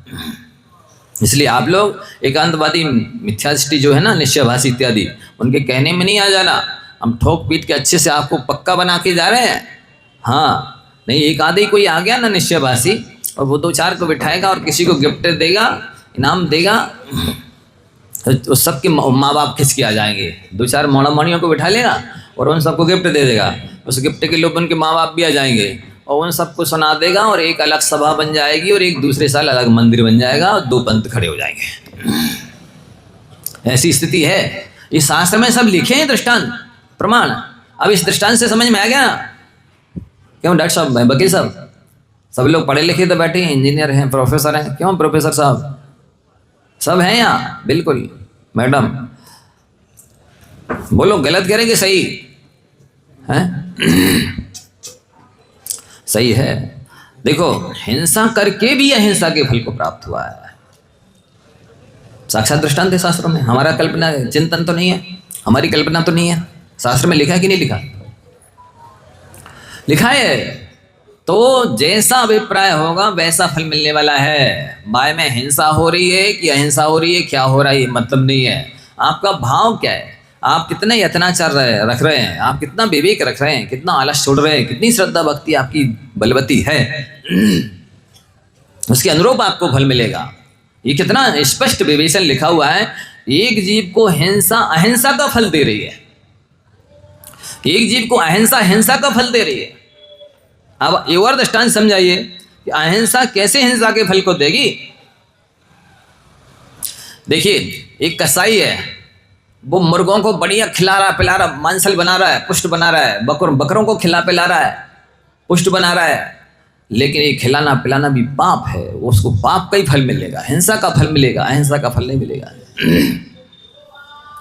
इसलिए आप लोग एकांतवादी मिथ्यादृष्टि जो है ना, निश्चयभाषी इत्यादि, उनके कहने में नहीं आ जाना। हम ठोक पीट के अच्छे से आपको पक्का बना के जा रहे हैं। हाँ नहीं, एक आधे कोई आ गया ना निश्चयभाषी, और वो दो चार को बिठाएगा और किसी को गिफ्ट देगा, इनाम देगा, तो सबके माँ बाप खिंच के आ जाएंगे। दो चार मौड़ामणियों को बिठा लेगा और उन सबको गिफ्ट दे देगा, उस गिफ्ट के लोग उनके माँ बाप भी आ जाएंगे और उन सबको सुना देगा, और एक अलग सभा बन जाएगी और एक दूसरे साल अलग मंदिर बन जाएगा और दो पंथ खड़े हो जाएंगे। ऐसी स्थिति है। इस शास्त्र में सब लिखे हैं दृष्टांत प्रमाण। अब इस दृष्टांत से समझ में आ गया ना? क्यों डॉक्टर साहब, वकील साहब, सब लोग पढ़े लिखे तो बैठे हैं, इंजीनियर हैं, प्रोफेसर हैं, क्यों प्रोफेसर साहब सब हैं यहाँ? बिल्कुल मैडम, बोलो गलत करेंगे सही है? सही है। देखो, हिंसा करके भी अहिंसा के फल को प्राप्त हुआ है। साक्षात दृष्टांत है शास्त्रों में, हमारा कल्पना चिंतन तो नहीं है, हमारी कल्पना तो नहीं है, शास्त्र में लिखा है कि नहीं लिखा? लिखा है। तो जैसा अभिप्राय होगा वैसा फल मिलने वाला है। बाय में हिंसा हो रही है कि अहिंसा हो रही है, क्या हो रहा है, मतलब नहीं है। आपका भाव क्या है, आप कितना यत्नाचार रख रहे हैं, आप कितना विवेक रख रहे हैं, कितना आलस छोड़ रहे हैं, कितनी श्रद्धा भक्ति आपकी बलवती है, उसके अनुरूप आपको फल मिलेगा। ये कितना स्पष्ट विवेचन लिखा हुआ है। एक जीव को हिंसा अहिंसा का फल दे रही है, एक जीव को अहिंसा हिंसा का फल दे रही है। अब एक और दृष्टांत समझाइए कि अहिंसा कैसे हिंसा के फल को देगी। देखिए, एक कसाई है, वो मुर्गों को बढ़िया खिला रहा पिला रहा, मांसल बना रहा है, पुष्ट बना रहा है, बकरों को खिला पिला रहा है, पुष्ट बना रहा है, लेकिन ये खिलाना पिलाना भी पाप है, उसको पाप का ही फल मिलेगा, हिंसा का फल मिलेगा, अहिंसा का फल नहीं मिलेगा।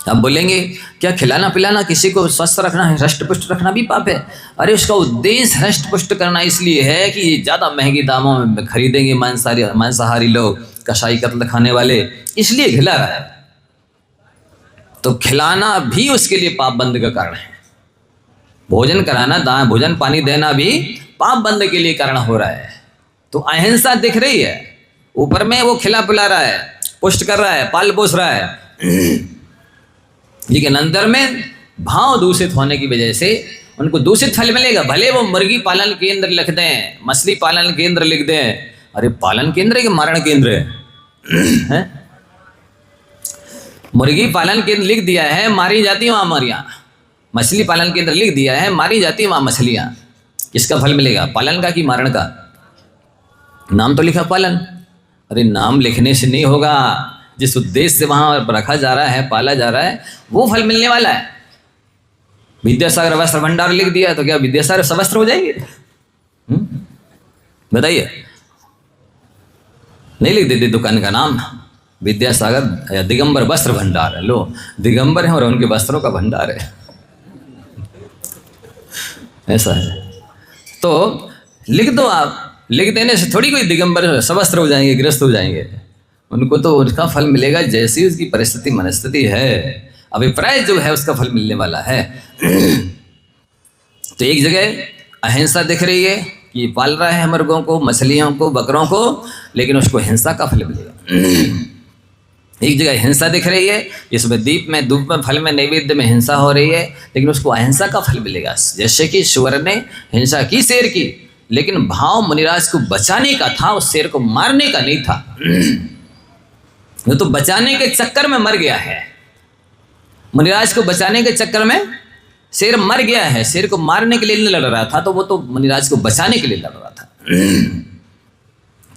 अब बोलेंगे क्या खिलाना पिलाना, किसी को स्वस्थ रखना है, हृष्ट पुष्ट रखना भी पाप है? अरे उसका उद्देश्य हृष्ट पुष्ट करना इसलिए है कि ज़्यादा महंगी दामों में खरीदेंगे मांसाहारी लोग, कसाई कत्ल खाने वाले, इसलिए खिला रहा है। तो खिलाना भी उसके लिए पाप बंद का कारण है। भोजन कराना, भोजन पानी देना भी पाप बंद के लिए कारण हो रहा है। तो अहिंसा दिख रही है, ऊपर में वो खिला पिला रहा है, पुष्ट कर रहा है, पाल पोस रहा है, लेकिन अंदर में भाव दूषित होने की वजह से उनको दूषित फल मिलेगा। भले वो मुर्गी पालन केंद्र लिख दें, मछली पालन केंद्र लिख दें, अरे पालन केंद्र है कि मारण केंद्र है? मुर्गी पालन केंद्र लिख दिया है, मारी जाती वहाँ मुर्गियाँ। मछली पालन केंद्र लिख दिया है, मारी जाती वहाँ मछलियाँ। किसका फल मिलेगा, पालन का कि मारण का? नाम तो लिखा पालन। अरे नाम लिखने से नहीं होगा, जिस उद्देश्य से वहाँ रखा जा रहा है, पाला जा रहा है, वो फल मिलने वाला है। विद्यासागर वस्त्र भंडार लिख दिया तो क्या विद्यासागर सवस्त्र हो जाएंगे? बताइए, नहीं लिख देते दुकान का नाम विद्यासागर या दिगंबर वस्त्र भंडार है। लो, दिगंबर है और उनके वस्त्रों का भंडार है। ऐसा है। तो लिख दो आप, लिख देने से थोड़ी कोई दिगंबर सवस्त्र हो जाएंगे, ग्रस्त हो जाएंगे। उनको तो उसका फल मिलेगा जैसी उसकी परिस्थिति मनस्थिति है, अभिप्राय जो है उसका फल मिलने वाला है। तो एक जगह अहिंसा दिख रही है कि पाल रहा है मुर्गों को, मछलियों को, बकरों को, लेकिन उसको हिंसा का फल मिलेगा। एक जगह हिंसा दिख रही है, इसमें दीप में, धूप में, फल में, नैवेद्य में हिंसा हो रही है, लेकिन उसको अहिंसा का फल मिलेगा। जैसे कि सुअर ने हिंसा की शेर की, लेकिन भाव मुनिराज को बचाने का था, उस शेर को मारने का नहीं था। वो तो बचाने के चक्कर में मर गया है। मुनिराज को बचाने के चक्कर में शेर मर गया है, शेर को मारने के लिए नहीं लड़ रहा था, तो वो तो मुनिराज को बचाने के लिए लड़ रहा था।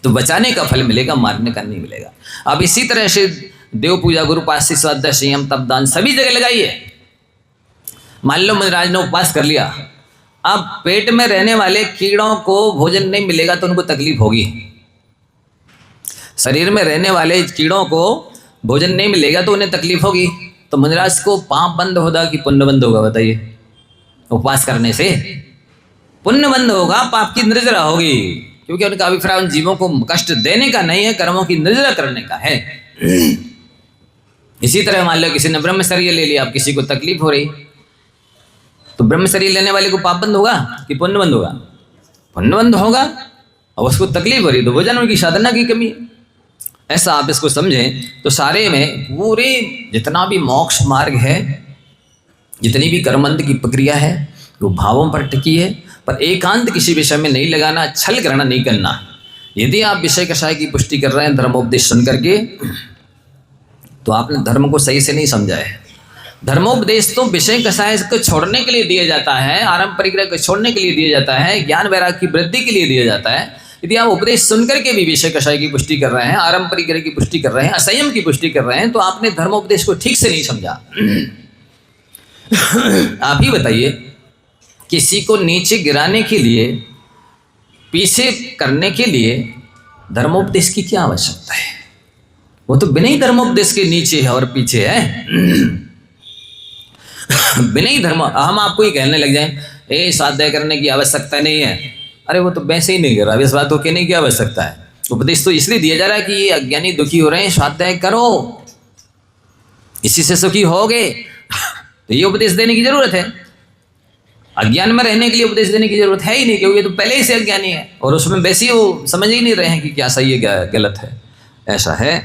तो बचाने का फल मिलेगा, मारने का नहीं मिलेगा। अब इसी तरह से देव पूजा, गुरु पास, स्वाध्याय, संयम, तप, दान सभी जगह लगाइए। मान लो मुनिराज ने उपवास कर लिया, अब पेट में रहने वाले कीड़ों को भोजन नहीं मिलेगा तो उनको तकलीफ होगी। शरीर में रहने वाले कीड़ों को भोजन नहीं मिलेगा तो उन्हें तकलीफ होगी। तो मुनिराज को पाप बंद होगा कि पुण्य बंद होगा? बताइए। उपवास करने से पुण्य बंद होगा, पाप की निर्जरा होगी, क्योंकि उनका अभिप्राय उन जीवों को कष्ट देने का नहीं है, कर्मों की निर्जरा करने का है। इसी तरह मान लो किसी ने ब्रह्मचर्य ले लिया, अब किसी को तकलीफ हो रही, तो ब्रह्मचर्य लेने वाले को पाप बंद होगा कि पुण्य बंद होगा? पुण्य बंद होगा। और उसको तकलीफ हो रही तो भोजन उनकी साधना की कमी। ऐसा आप इसको समझें तो सारे में पूरे जितना भी मोक्ष मार्ग है, जितनी भी कर्मंद की प्रक्रिया है, वो भावों पर टिकी है। पर एकांत किसी विषय में नहीं लगाना, छल ग्रहण नहीं करना। यदि आप विषय कषाय की पुष्टि कर रहे हैं धर्मोपदेश सुन करके, तो आपने धर्म को सही से नहीं समझा है। धर्मोपदेश तो विषय कषाय को छोड़ने के लिए दिया जाता है, आरंभ परिग्रह को छोड़ने के लिए दिया जाता है, ज्ञान वैराग्य की वृद्धि के लिए दिया जाता है। यदि आप उपदेश सुनकर के भी विषय कषाय की पुष्टि कर रहे हैं, आरंभ परिग्रह की पुष्टि कर रहे हैं, असंयम की पुष्टि कर रहे हैं, तो आपने धर्मोपदेश को ठीक से नहीं समझा। आप ही बताइए, किसी को नीचे गिराने के लिए, पीछे करने के लिए धर्मोपदेश की क्या आवश्यकता है? वो तो बिना ही धर्मोपदेश के नीचे है और पीछे है। बिना ही धर्म, हम आपको ही कहने लग जाएं, ए स्वाध्याय करने की आवश्यकता नहीं है, अरे वो तो वैसे ही नहीं कर रहा, इस बात को कहने की आवश्यकता है। उपदेश तो इसलिए दिया जा रहा है कि ये अज्ञानी दुखी हो रहे हैं, स्वाध्याय करो, इसी से सुखी होगे। तो ये उपदेश देने की जरूरत है। अज्ञान में रहने के लिए उपदेश देने की जरूरत है ही नहीं, क्योंकि तो पहले ही से अज्ञानी है और उसमें वैसे ही वो समझ ही नहीं रहे हैं कि क्या सही है क्या गलत है। ऐसा है।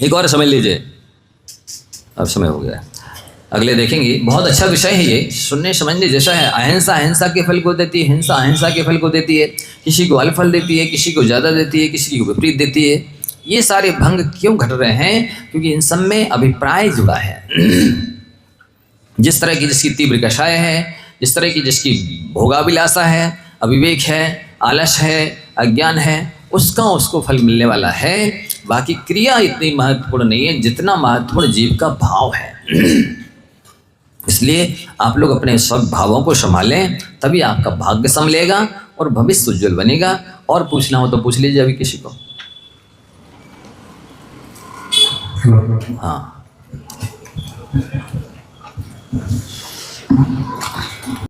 एक और समझ लीजिए, अब समय हो गया, अगले देखेंगे। बहुत अच्छा विषय है ये, सुनने समझने जैसा है। अहिंसा हिंसा के फल को देती है, हिंसा अहिंसा के फल को देती है। किसी को अल्प फल देती है, किसी को ज़्यादा देती है, किसी को विपरीत देती है। ये सारे भंग क्यों घट रहे हैं? क्योंकि इन सब में अभिप्राय जुड़ा है। जिस तरह की जिसकी तीव्र कषाय है, जिस तरह की जिसकी भोगाभिलाषा है, अविवेक है, आलस है, अज्ञान है, उसका उसको फल मिलने वाला है। बाकी क्रिया इतनी महत्वपूर्ण नहीं है जितना महत्वपूर्ण जीव का भाव है। इसलिए आप लोग अपने सब भावों को संभालें, तभी आपका भाग्य संभलेगा और भविष्य उज्ज्वल बनेगा। और पूछना हो तो पूछ लीजिए अभी किसी को। हाँ।